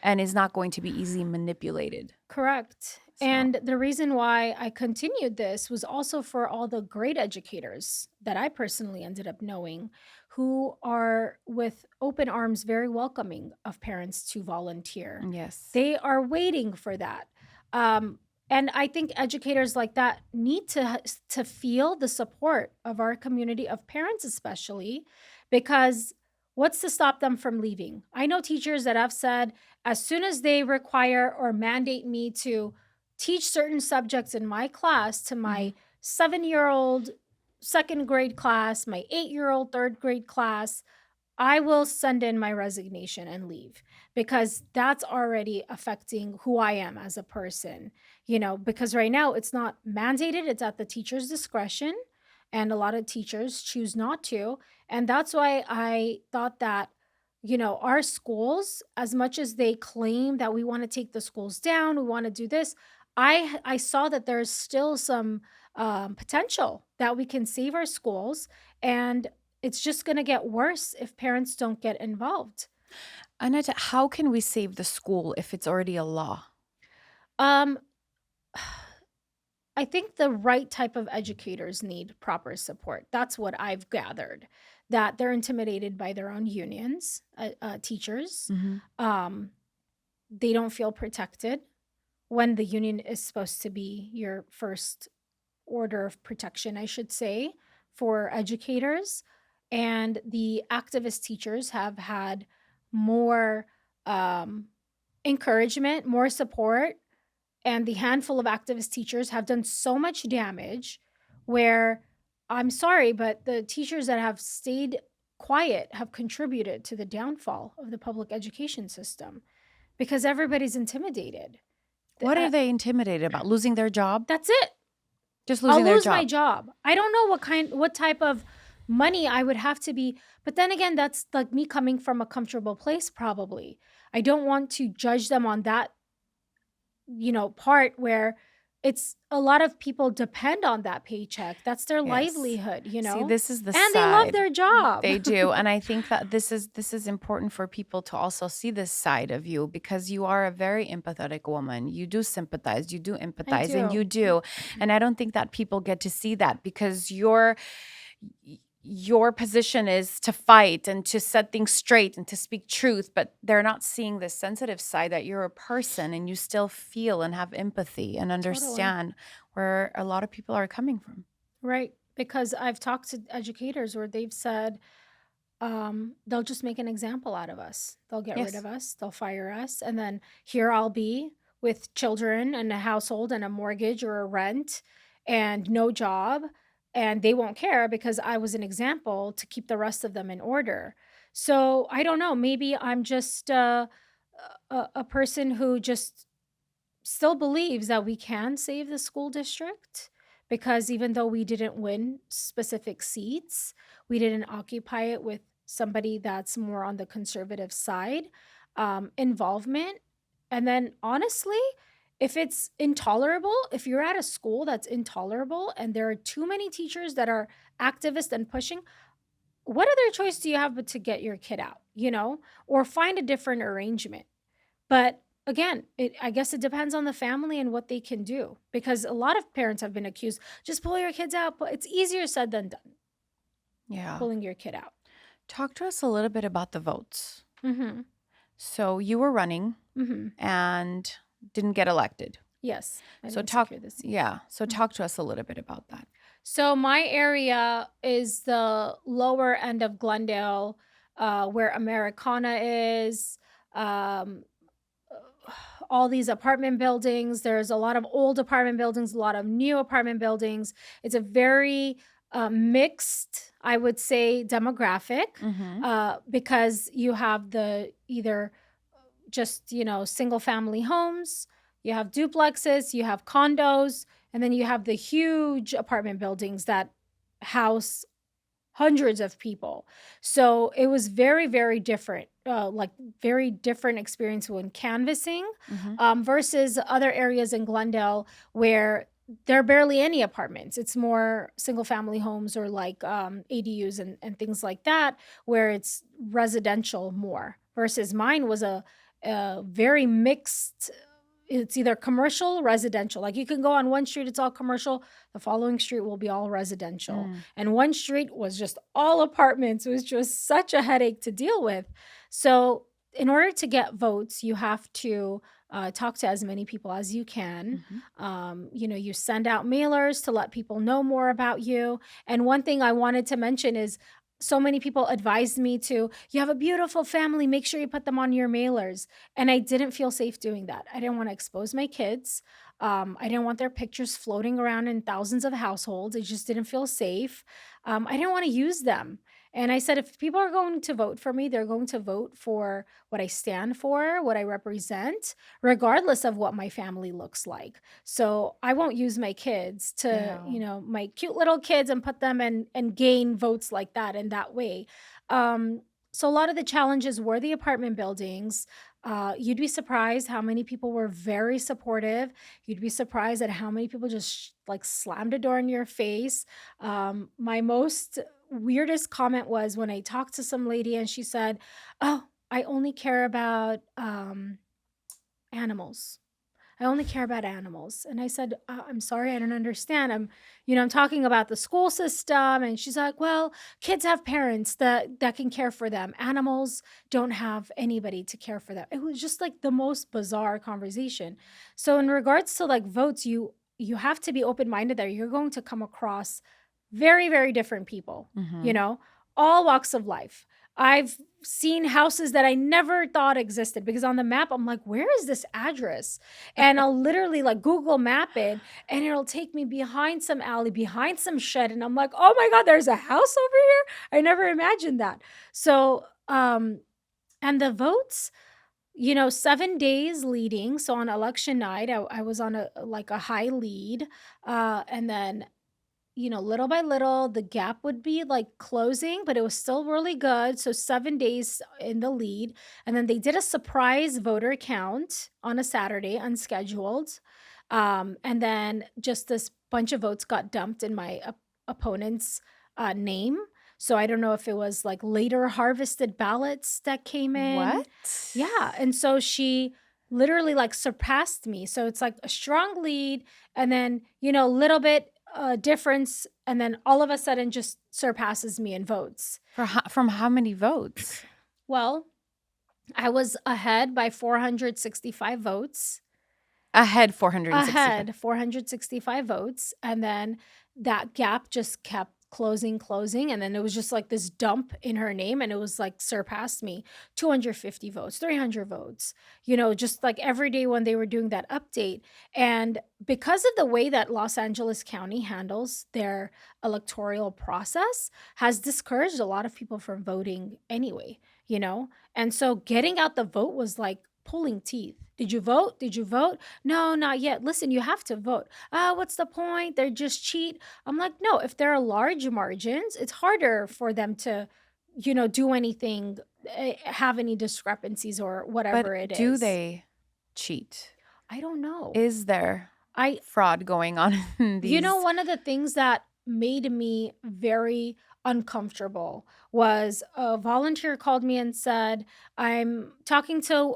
and is not going to be easily manipulated. Correct. So, And the reason why I continued this was also for all the great educators that I personally ended up knowing who are with open arms, very welcoming of parents to volunteer. yes. They are waiting for that. And I think educators like that need to feel the support of our community of parents, especially because what's to stop them from leaving? I know teachers that have said, as soon as they require or mandate me to teach certain subjects in my class to my 7-year-old second grade class, my 8-year-old third grade class, I will send in my resignation and leave because that's already affecting who I am as a person. Because right now it's not mandated, it's at the teacher's discretion. And a lot of teachers choose not to. And that's why I thought that, our schools, as much as they claim that we want to take the schools down, we want to do this, I saw that there's still some potential that we can save our schools. And it's just gonna get worse if parents don't get involved. Aneta, how can we save the school if it's already a law? Um, I think the right type of educators need proper support. That's what I've gathered, that they're intimidated by their own unions, teachers. Mhm. Um, they don't feel protected when the union is supposed to be your first order of protection, I should say, for educators. And the activist teachers have had more um, encouragement, more support. And the handful of activist teachers have done so much damage where I'm sorry, but the teachers that have stayed quiet have contributed to the downfall of the public education system because everybody's intimidated. What are they intimidated about? Losing their job? That's it. Just I'll losing their lose my job. job. I don't know what type of money I would have to be, but then again, that's like me coming from a comfortable place probably. I don't want to judge them on that, part where it's a lot of people depend on that paycheck. That's their Yes. livelihood, See, this is the and they love side. their job. They do. And I think that this is important for people to also see this side of you because you are a very empathetic woman. You do sympathize, you do I empathize, and you do. do. And I don't think that people get to see that because your position is to fight and to set things straight and to speak truth, but they're not seeing the sensitive side that you're a person and you still feel and have empathy and Totally. understand where a lot of people are coming from. Right. because I've talked to educators where they've said, they'll just make an example out of us. They'll get rid Yes. of us, they'll fire us, and then here I'll be with children and a household and a mortgage or a rent and no job, and they won't care because I was an example to keep the rest of them in order. So, I don't know, maybe I'm just a person who just still believes that we can save the school district because even though we didn't win specific seats, we didn't occupy it with somebody that's more on the conservative side. Involvement. And then honestly, if it's intolerable, if you're at a school that's intolerable and there are too many teachers that are activist and pushing, what other choice do you have but to get your kid out, or find a different arrangement? But again, I guess it depends on the family and what they can do because a lot of parents have been accused, just pull your kids out, but it's easier said than done, Yeah. pulling your kid out. Talk to us a little bit about the votes. Mhm. So you were running Mhm. and didn't get elected. Yes, I So didn't talk secure the seat. yeah, so Mhm. talk to us a little bit about that. So my area is the lower end of Glendale, where Americana is. Um, all these apartment buildings. There's a lot of old apartment buildings, a lot of new apartment buildings. It's a very mixed, I would say, demographic Mhm. because you have the either just, single family homes, you have duplexes, you have condos, and then you have the huge apartment buildings that house hundreds of people. So it was very, very different, like very different experience when canvassing Mhm. versus other areas in Glendale where there are barely any apartments. It's more single family homes or like ADUs and things like that, where it's residential more versus mine was a very mixed. It's either commercial, residential. Like you can go on one street, it's all commercial. The following street will be all residential. Mm. And one street was just all apartments. It was just such a headache to deal with. So, in order to get votes, you have to talk to as many people as you can. Mhm. You send out mailers to let people know more about you. And one thing I wanted to mention is so many people advised me to, you have a beautiful family, make sure you put them on your mailers. And I didn't feel safe doing that. I didn't want to expose my kids. I didn't want their pictures floating around in thousands of households. It just didn't feel safe. I didn't want to use them. And I said, if people are going to vote for me, they're going to vote for what I stand for, what I represent, regardless of what my family looks like. So I won't use my kids to, Yeah. my cute little kids and put them and gain votes like that in that way. So a lot of the challenges were the apartment buildings. You'd be surprised how many people were very supportive. You'd be surprised at how many people just like slammed a door in your face. My most weirdest comment was when I talked to some lady and she said, "Oh, I only care about animals. I only care about animals." And I said, "I'm sorry, I don't understand. I'm talking about the school system." And she's like, "Well, kids have parents that can care for them. Animals don't have anybody to care for them." It was just like the most bizarre conversation. So in regards to like votes, you have to be open-minded there. You're going to come across very, very different people, you Mhm. know, all walks of life. I've seen houses that I never thought existed because on the map, I'm like, where is this address? And I'll literally like Google map it and it'll take me behind some alley, behind some shed. And I'm like, oh my God, there's a house over here. I never imagined that. So, and the votes, 7 days leading. So on election night, I was on a high lead. And then little by little, the gap would be like closing, but it was still really good. So 7 days in the lead. And then they did a surprise voter count on a Saturday, unscheduled. And then just this bunch of votes got dumped in my opponent's name. So I don't know if it was like later harvested ballots that came in. What? Yeah. And so she literally like surpassed me. So it's like a strong lead and then, little bit difference and then all of a sudden just surpasses me in votes. From how many votes? Well, I was ahead by 465 votes Ahead 465. ahead 465 votes, and then that gap just kept closing, and then it was just like this dump in her name, and it was like surpassed me. 250 votes, 300 votes, just like every day when they were doing that update. And because of the way that Los Angeles County handles their electoral process has discouraged a lot of people from voting anyway. And so getting out the vote was like pulling teeth. Did you vote? Did you vote? No, not yet. Listen, you have to vote. What's the point? They're just cheat. I'm like, no, if there are large margins, it's harder for them to, do anything, have any discrepancies or But whatever it do is. they cheat? I don't know. Is there I, fraud going on in these? one of the things that made me very uncomfortable was a volunteer called me and said, I'm talking to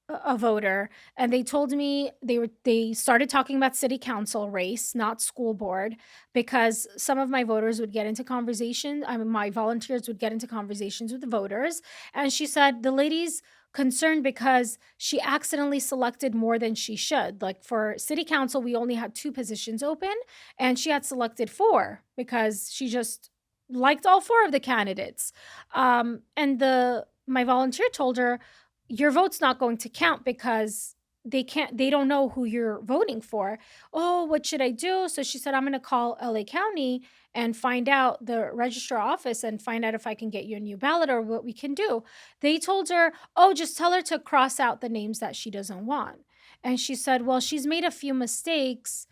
a voter, and they told me they started talking about city council race, not school board, because some of my voters would get into conversation. I mean, my volunteers would get into conversations with the voters, and she said the lady's concerned because she accidentally selected more than she should. Like for city council, we only had 2 positions open, and she had selected 4 because she just liked all 4 of the candidates. And the my volunteer told her your vote's not going to count because they don't know who you're voting for. Oh, what should I do? So she said, I'm going to call LA County and find out the registrar office and find out if I can get you a new ballot or what we can do. They told her, oh, just tell her to cross out the names that she doesn't want. And she said, well, she's made a few mistakes.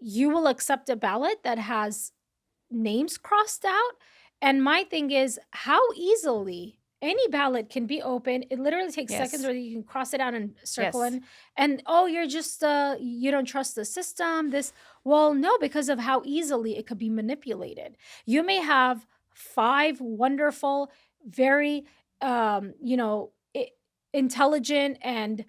You will accept a ballot that has names crossed out. And my thing is, how easily any ballot can be open. It literally takes seconds, Yes. or you can cross it out and circle Yes. in. And oh, you're just you don't trust the system. Well, no, because of how easily it could be manipulated. You may have 5 wonderful, very intelligent and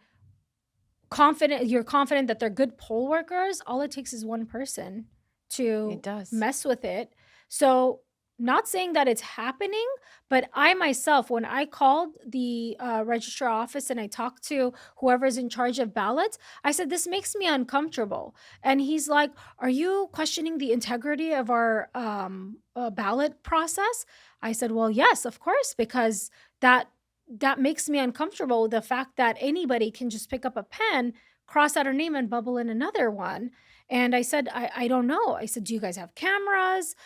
confident. You're confident that they're good poll workers. All it takes is one person It to does. mess with it. So, not saying that it's happening, but I myself, when I called the registrar office and I talked to whoever's in charge of ballots, I said, this makes me uncomfortable. And he's like, are you questioning the integrity of our ballot process? I said, well, yes, of course, because that that makes me uncomfortable. The fact that anybody can just pick up a pen, cross out her name, and bubble in another one. And I said, I don't know. I said, do you guys have cameras?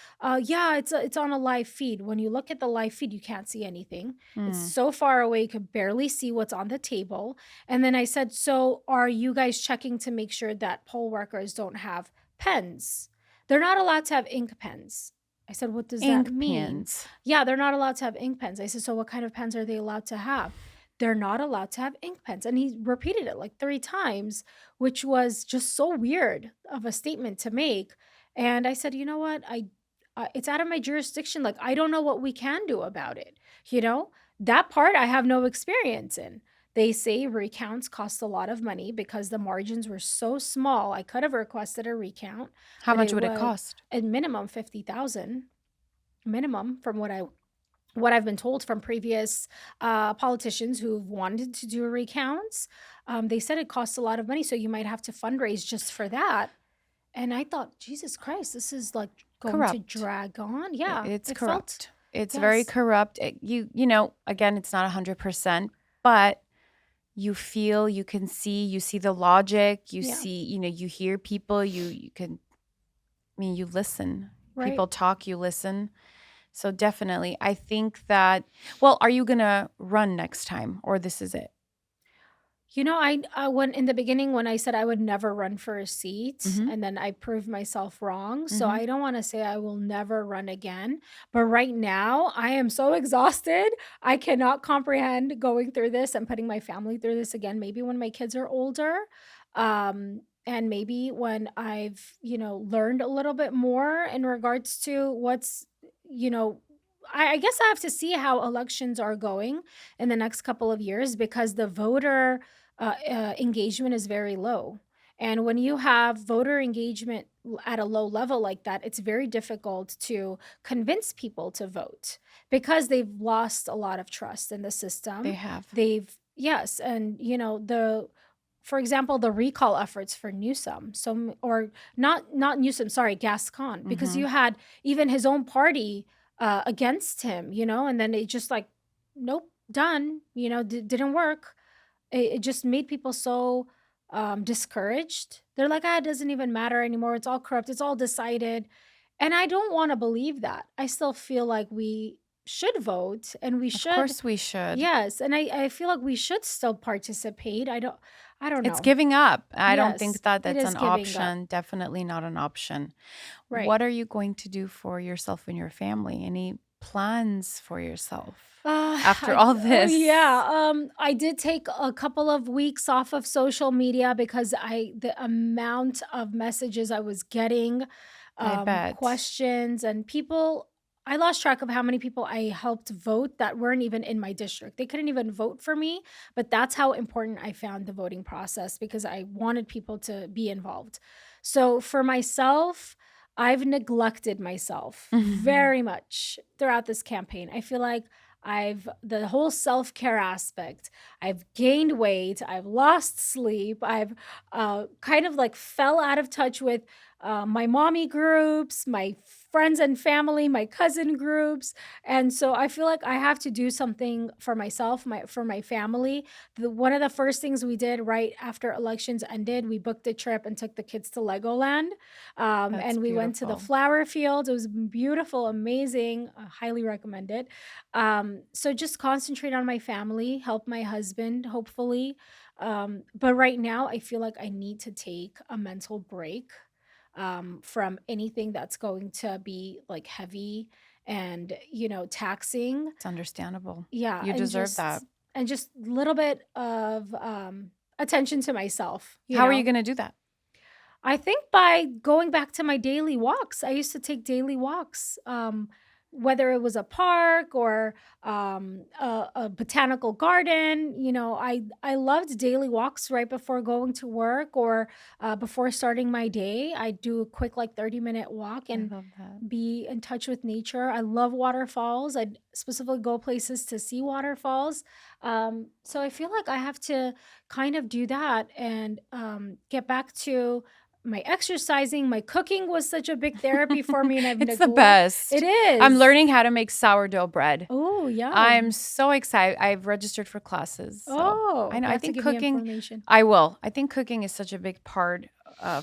Yeah, it's on a live feed. When you look at the live feed, you can't see anything. It's Mm. so far away, you could barely see what's on the table. And then I said, so are you guys checking to make sure that poll workers don't have pens? They're not allowed to have ink pens. I said, what does that Ink mean? pens. Yeah, they're not allowed to have ink pens. I said, so what kind of pens are they allowed to have? They're not allowed to have ink pens. And he repeated it like 3 times, which was just so weird of a statement to make. And I said, you know what? It's out of my jurisdiction. Like, I don't know what we can do about it. That part I have no experience in. They say recounts cost a lot of money because the margins were so small. I could have requested a recount, How but much it would it would cost? at minimum 50,000 minimum from what I've been told from previous politicians who've wanted to do recounts. They said it costs a lot of money, so you might have to fundraise just for that. And I thought, Jesus Christ, this is like going to Corrupt. drag on. Yeah, It's it felt, corrupt. It's very yes, corrupt. Again, it's not 100%, but you feel, you can see, you see the logic, you yeah, see, you hear people, you can, you listen. right. People talk, you listen. So definitely, I think that, well, are you going to run next time or this is it? I when in the beginning when I said I would never run for a seat, Mhm. and then I proved myself wrong. So Mhm. I don't want to say I will never run again. But right now, I am so exhausted. I cannot comprehend going through this and putting my family through this again. Maybe when my kids are older, and maybe when I've learned a little bit more in regards to you know. I guess I have to see how elections are going in the next couple of years because the voter engagement is very low. And when you have voter engagement at a low level like that, it's very difficult to convince people to vote because they've lost a lot of trust in the They system. have. Yes. And, the for example, the recall efforts for Newsom, or not Newsom, sorry, Gascon, because Mhm. you had even his own party against him, and then it just like, nope, done, didn't work. It just made people so discouraged. They're like, it doesn't even matter anymore. It's all corrupt. It's all decided. And I don't want to believe that. I still feel like we should vote and we Of should, course we should. yes. And I feel like we should still participate. I don't It's know. giving up. I don't think Yes, that it that's is an giving up. option. Definitely not an option. Right. What are you going to do for yourself and your family? Any plans for yourself after all Oh this? yeah. I did take a couple of weeks off of social media because the amount of messages I was getting, I bet. questions and people. I lost track of how many people I helped vote that weren't even in my district. They couldn't even vote for me, but that's how important I found the voting process because I wanted people to be involved. So for myself, I've neglected myself very much throughout this campaign. I feel like the whole self-care aspect. I've gained weight, I've lost sleep, I've kind of like fell out of touch with my mommy groups, my friends and family, my cousin groups. And so I feel like I have to do something for myself, for my family. One of the first things we did right after elections ended, we booked a trip and took the kids to Legoland. That's And we went to the beautiful. flower fields. It was beautiful, amazing. Highly recommend it. So just concentrate on my family, help my husband, hopefully. But right now, I feel like I need to take a mental break from anything that's going to be like heavy and, taxing. It's understandable. Yeah. You deserve that. And just a little bit of attention to myself, How are you going to do that? I think by going back to my daily walks. I used to take daily walks, whether it was a park or a botanical garden. I loved daily walks right before going to work or before starting my day. I do a quick like 30-minute walk I and love that. be in touch with nature. I love waterfalls. I specifically go places to see waterfalls. So I feel like I have to kind of do that and get back to my exercising. My cooking was such a big therapy for me, and I've It's the neglected it best. I'm is. learning how to make sourdough bread. Oh, I'm yum. so excited. I've registered for classes. So I Oh, know. you I have to think give me cooking, information. I will. I think cooking is such a big part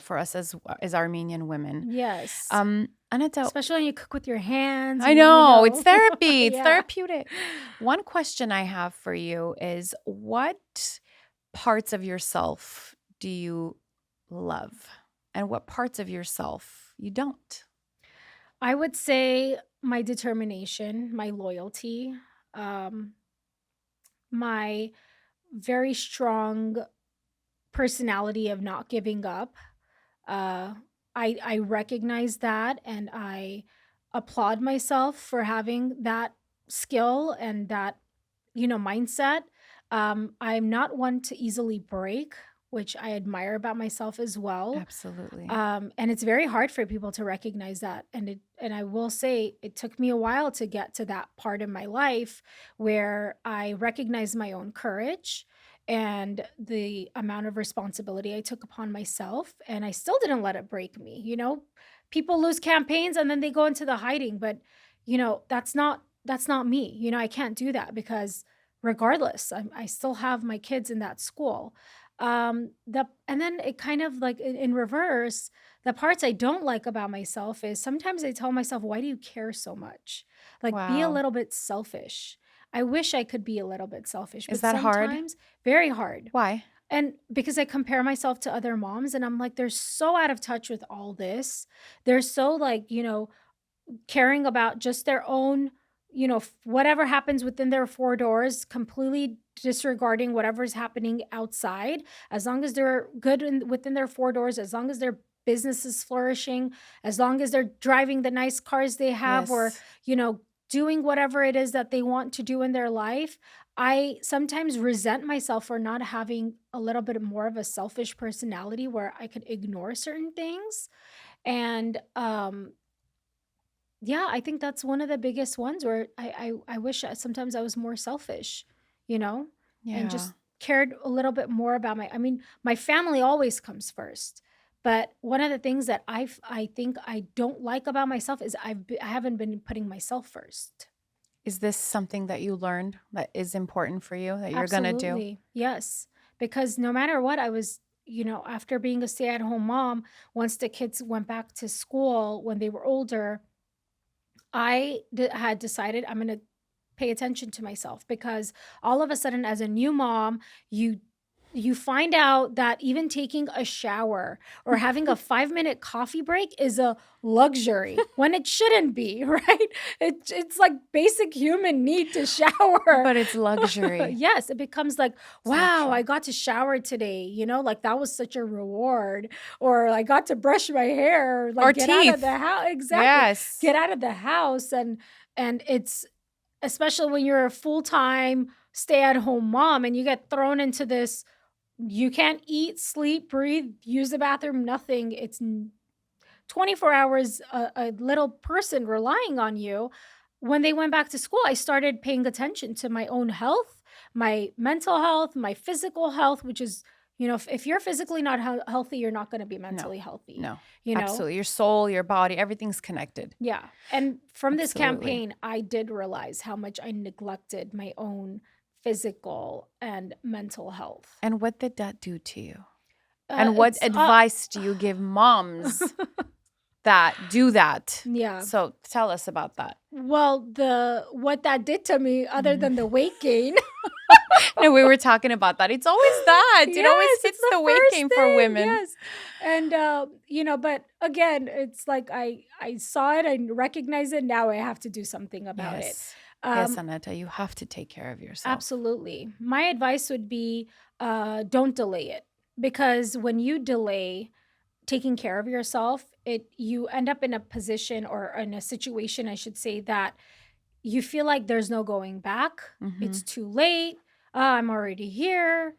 for us as Armenian women. Yes. Aneta, Especially when you cook with your hands, I know it's you therapy. It's yeah. therapeutic. One question I have for you is what parts of yourself do you love? And what parts of yourself you don't? I would say my determination, my loyalty, um, my very strong personality of not giving up. Uh, I recognize that and I applaud myself for having that skill and that mindset. I'm not one to easily break, which I admire about myself as well. Absolutely. And it's very hard for people to recognize that. And I will say it took me a while to get to that part in my life where I recognized my own courage and the amount of responsibility I took upon myself. And I still didn't let it break me. People lose campaigns and then they go into the hiding, but that's not me. I can't do that because regardless, I still have my kids in that school. And then it kind of like in reverse, the parts I don't like about myself is sometimes I tell myself, why do you care so much? Like, be a Wow. little bit selfish. I wish I could be a little bit selfish, Is but that hard? sometimes very hard. Why? And because I compare myself to other moms and I'm like, they're so out of touch with all this. They're so like, caring about just their own, whatever happens within their four doors, completely disregarding whatever's happening outside. As long as they're good within their four doors, as long as their business is flourishing, as long as they're driving the nice cars they have, or, Yes. doing whatever it is that they want to do in their life. I sometimes resent myself for not having a little bit more of a selfish personality where I could ignore certain things. And yeah, I think that's one of the biggest ones where I wish sometimes I was more selfish, you know, and just Yeah. cared a little bit more about my family always comes first. But one of the things that I think I don't like about myself is I haven't been putting myself first. Is this something that you learned that is important for you that you're going to do? Absolutely. Yes. Because no matter what, I was, after being a stay at home mom, once the kids went back to school when they were older, had decided I'm going to pay attention to myself because all of a sudden as a new mom, you find out that even taking a shower or having a 5-minute coffee break is a luxury when it shouldn't be, right? It's like basic human need to shower. But it's luxury. Yes, it becomes like, It's wow, I luxury. got to shower today, like that was such a reward. Or I got to brush my hair, like Or get out of teeth. the house. Exactly. Yes. Get out of the house. And it's especially when you're a full-time stay-at-home mom and you get thrown into this, you can't eat, sleep, breathe, use the bathroom, nothing. 24 hours, a little person relying on you. When they went back to school, I started paying attention to my own health, my mental health, my physical health, which is, if you're physically not healthy, you're not going to be No. mentally healthy, No. you know? Absolutely. Your soul, your body, everything's connected. Yeah. And from this Absolutely. campaign, I did realize how much I neglected my own physical and mental health. And what did that do to you? And what It's advice do you give moms that do that? yeah. So tell us about that. Well, the what that did to me, other than the weight gain, No, we were talking about that. It's always that. It always yes, it's hits the weight first gain for thing, women. yes. And but again, it's like I saw it, I recognize it. Now I have to do something about it. Yes. Yes, Um, Aneta, you have to take care of yourself. Absolutely. My advice would be don't delay it because when you delay taking care of yourself, you end up in a position or in a situation, I should say, that you feel like there's no going back. Mm-hmm. It's too late. I'm already here.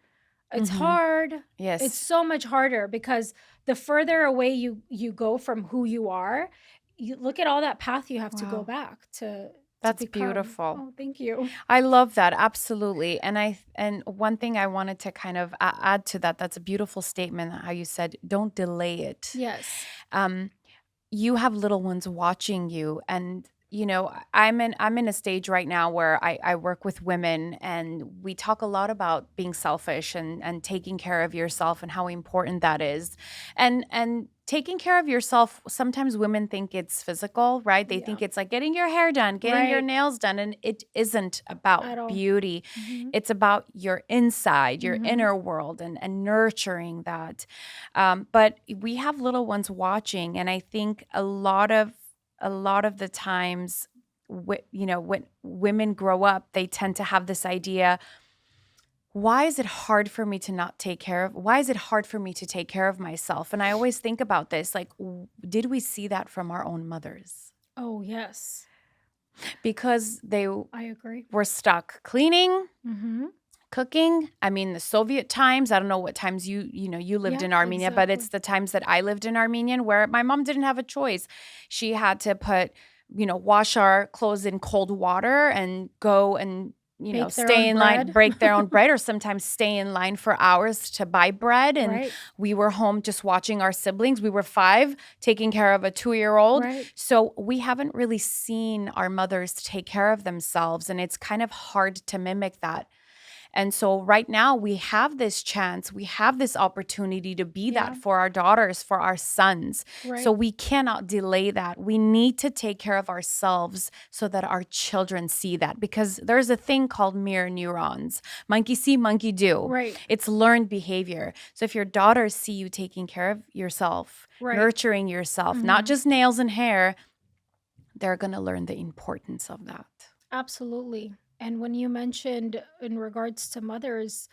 It's Mm-hmm. hard. It's Yes. so much harder because the further away you go from who you are, you look at all that path you have to go Wow. back to That's become. beautiful. Oh, thank you. I love that. Absolutely. And one thing I wanted to kind of add to that, that's a beautiful statement, how you said, don't delay it. Yes. Um, you have little ones watching you, and I'm in a stage right now where I work with women, and we talk a lot about being selfish and taking care of yourself and how important that is. And taking care of yourself, sometimes women think it's physical, right? They Yeah. think it's like getting your hair done, getting your Right. nails done, and it isn't about At all. beauty. Mhm. It's about your inside, your Mhm. inner world, and nurturing that. But we have little ones watching, and I think a lot of the times, when women grow up, they tend to have this idea, why is it hard for me to not take care of why is it hard for me to take care of myself? And I always think about this, like, did we see that from our own mothers? Oh, yes. Because they I agree. were stuck cleaning, Mhm. cooking. I mean, the Soviet times, I don't know what times you lived Yeah, in Armenia, but it's exactly. the times that I lived in Armenian where my mom didn't have a choice. She had to wash our clothes in cold water and go and, Bake their stay own in line, bread. break their own bread, or sometimes stay in line for hours to buy bread. And Right. we were home just watching our siblings. We were 5, taking care of a 2-year-old. Right. So we haven't really seen our mothers take care of themselves. And it's kind of hard to mimic that. And so right now we have this chance, we have this opportunity to be Yeah. that for our daughters, for our sons. So Right. we cannot delay that. We need to take care of ourselves so that our children see that, because there's a thing called mirror neurons. Monkey see, monkey do. Right. It's learned behavior. So if your daughters see you taking care of yourself, Right. nurturing yourself, not Mhm. just nails and hair, they're going to learn the importance of that. Absolutely. And when you mentioned in regards to mothers,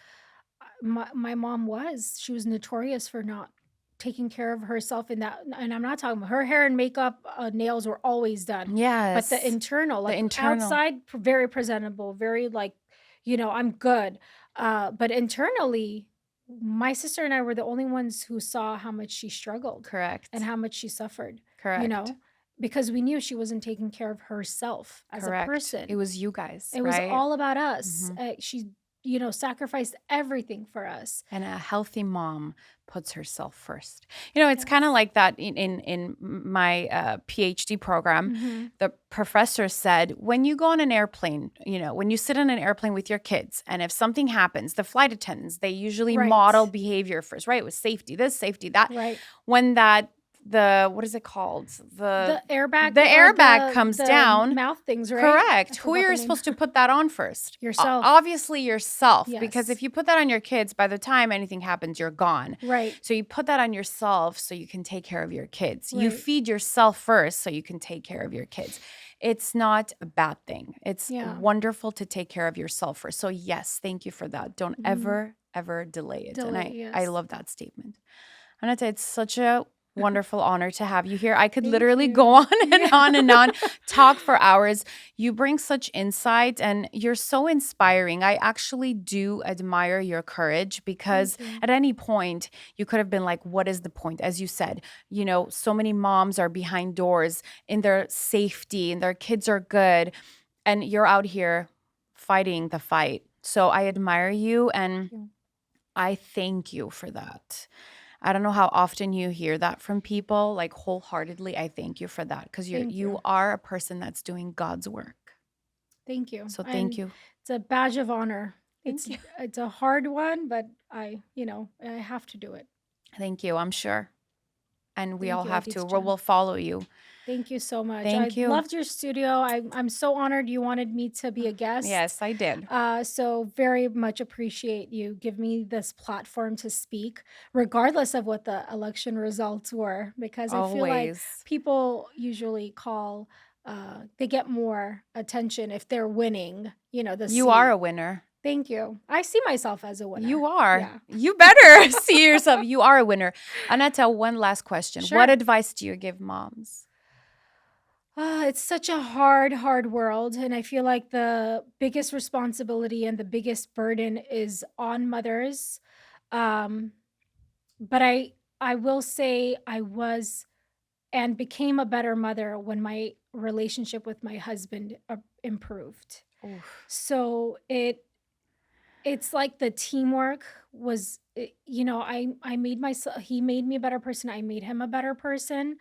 my mom she was notorious for not taking care of herself in that, and I'm not talking about her hair and makeup, nails were always done. But the Yes. internal, The like internal. outside, very presentable, very like, I'm good. But internally, my sister and I were the only ones who saw how much she struggled and Correct. how much she suffered, you Correct. know, because we knew she wasn't taking care of herself as a Correct. It person. was you guys, It was right? all about us. Mhm. She sacrificed everything for us. And a healthy mom puts herself first. It's kind of Yes. like that in my PhD program. Hmm. The professor said, when you go on an airplane, when you sit on an airplane with your kids, and if something happens, the flight attendants, they usually model Right. behavior first, right? With safety, this, safety, that. Right. When the what is it called? The The airbag the or airbag the comes the down. mouth things, right? I Correct. Who forgot the you're name. supposed to put that on first? Yourself. Obviously yourself, because Yes. if you put that on your kids, by the time anything happens, you're gone. Right. So you put that on yourself so you can take care of your kids. You Right. feed yourself first so you can take care of your kids. It's not a bad thing. It's Yeah. wonderful to take care of yourself first. So yes, thank you for that. Don't Mhm. ever delay it. And Delay, I yes. love that statement. Aneta, it's such a wonderful honor to have you here. I could Thank literally you. go on and Yeah. on and on, talk for hours. You bring such insight and you're so inspiring. I actually do admire your courage, because Thank you. at any point you could have been like, what is the point? As you said, so many moms are behind doors in their safety and their kids are good. And you're out here fighting the fight. So I admire you and Thank you. I thank you for that. I don't know how often you hear that from people, like wholeheartedly. I thank you for that, because Thank you you. are a person that's doing God's work. Thank you. So thank And you. it's a badge of honor. Thank you. It's a hard one, but I have to do it. Thank you, I'm sure. And we Thank all you, have to. Aditya. We'll follow you. Thank you so much. I Thank you. loved your studio. I'm so honored you wanted me to be a guest. Yes, I did. So very much appreciate you give me this platform to speak, regardless of what the election results were, because I feel like Always. people usually they get more attention if they're winning, the You are seat. a winner. Thank you. I see myself as a You winner. are. Yeah. You better see yourself. You are a winner. Aneta, one last question. What Sure. advice do you give moms? It's such a hard world. And I feel like the biggest responsibility and the biggest burden is on mothers. Um, but I will say I was and became a better mother when my relationship with my husband improved. Oof. So it's like the teamwork was I made myself he made me a better person, I made him a better person.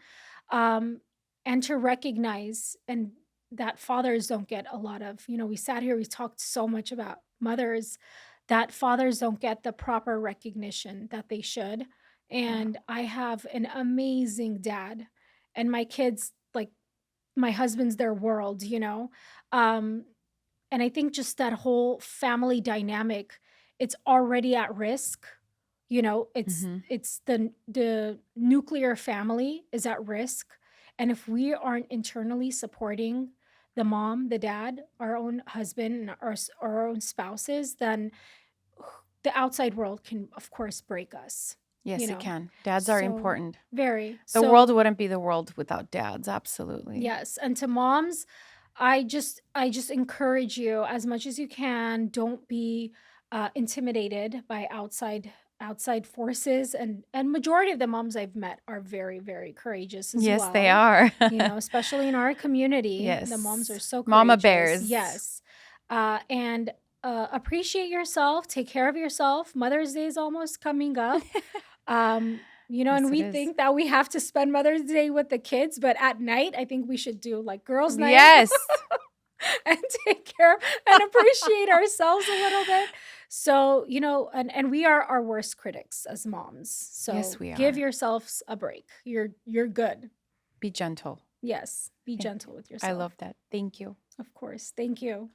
um and to recognize and that fathers don't get a lot of, we sat here, we talked so much about mothers, that fathers don't get the proper recognition that they should. Yeah. And I have an amazing dad, and my kids, like, my husband's their world, um and I think just that whole family dynamic, it's already at risk. It's Mm-hmm. the nuclear family is at risk. And if we aren't internally supporting the mom, the dad, our own husband, and our own spouses, then the outside world can, of course, break us, you Yes, it know. can. Dads are So important. very. The world So wouldn't be the world without dads. Absolutely. yes, and to moms, I just encourage you as much as you can. Don't be intimidated by outside forces, and majority of the moms I've met are very courageous as Yes, they well. are. Especially in our community, the moms are Yes. so Mama courageous. bears. Yes, and appreciate yourself. Take care of yourself. Mother's Day is almost coming up. And Yes, it we is. think that we have to spend Mother's Day with the kids, but at night, I think we should do like girls' night Yes. and take care and appreciate ourselves a little bit. So, and we are our worst critics as moms. Yes, So we give are. yourselves a break. You're good. Be gentle. Yes. Be Thank gentle you. with I yourself. love that. Thank you. Of course. Thank you.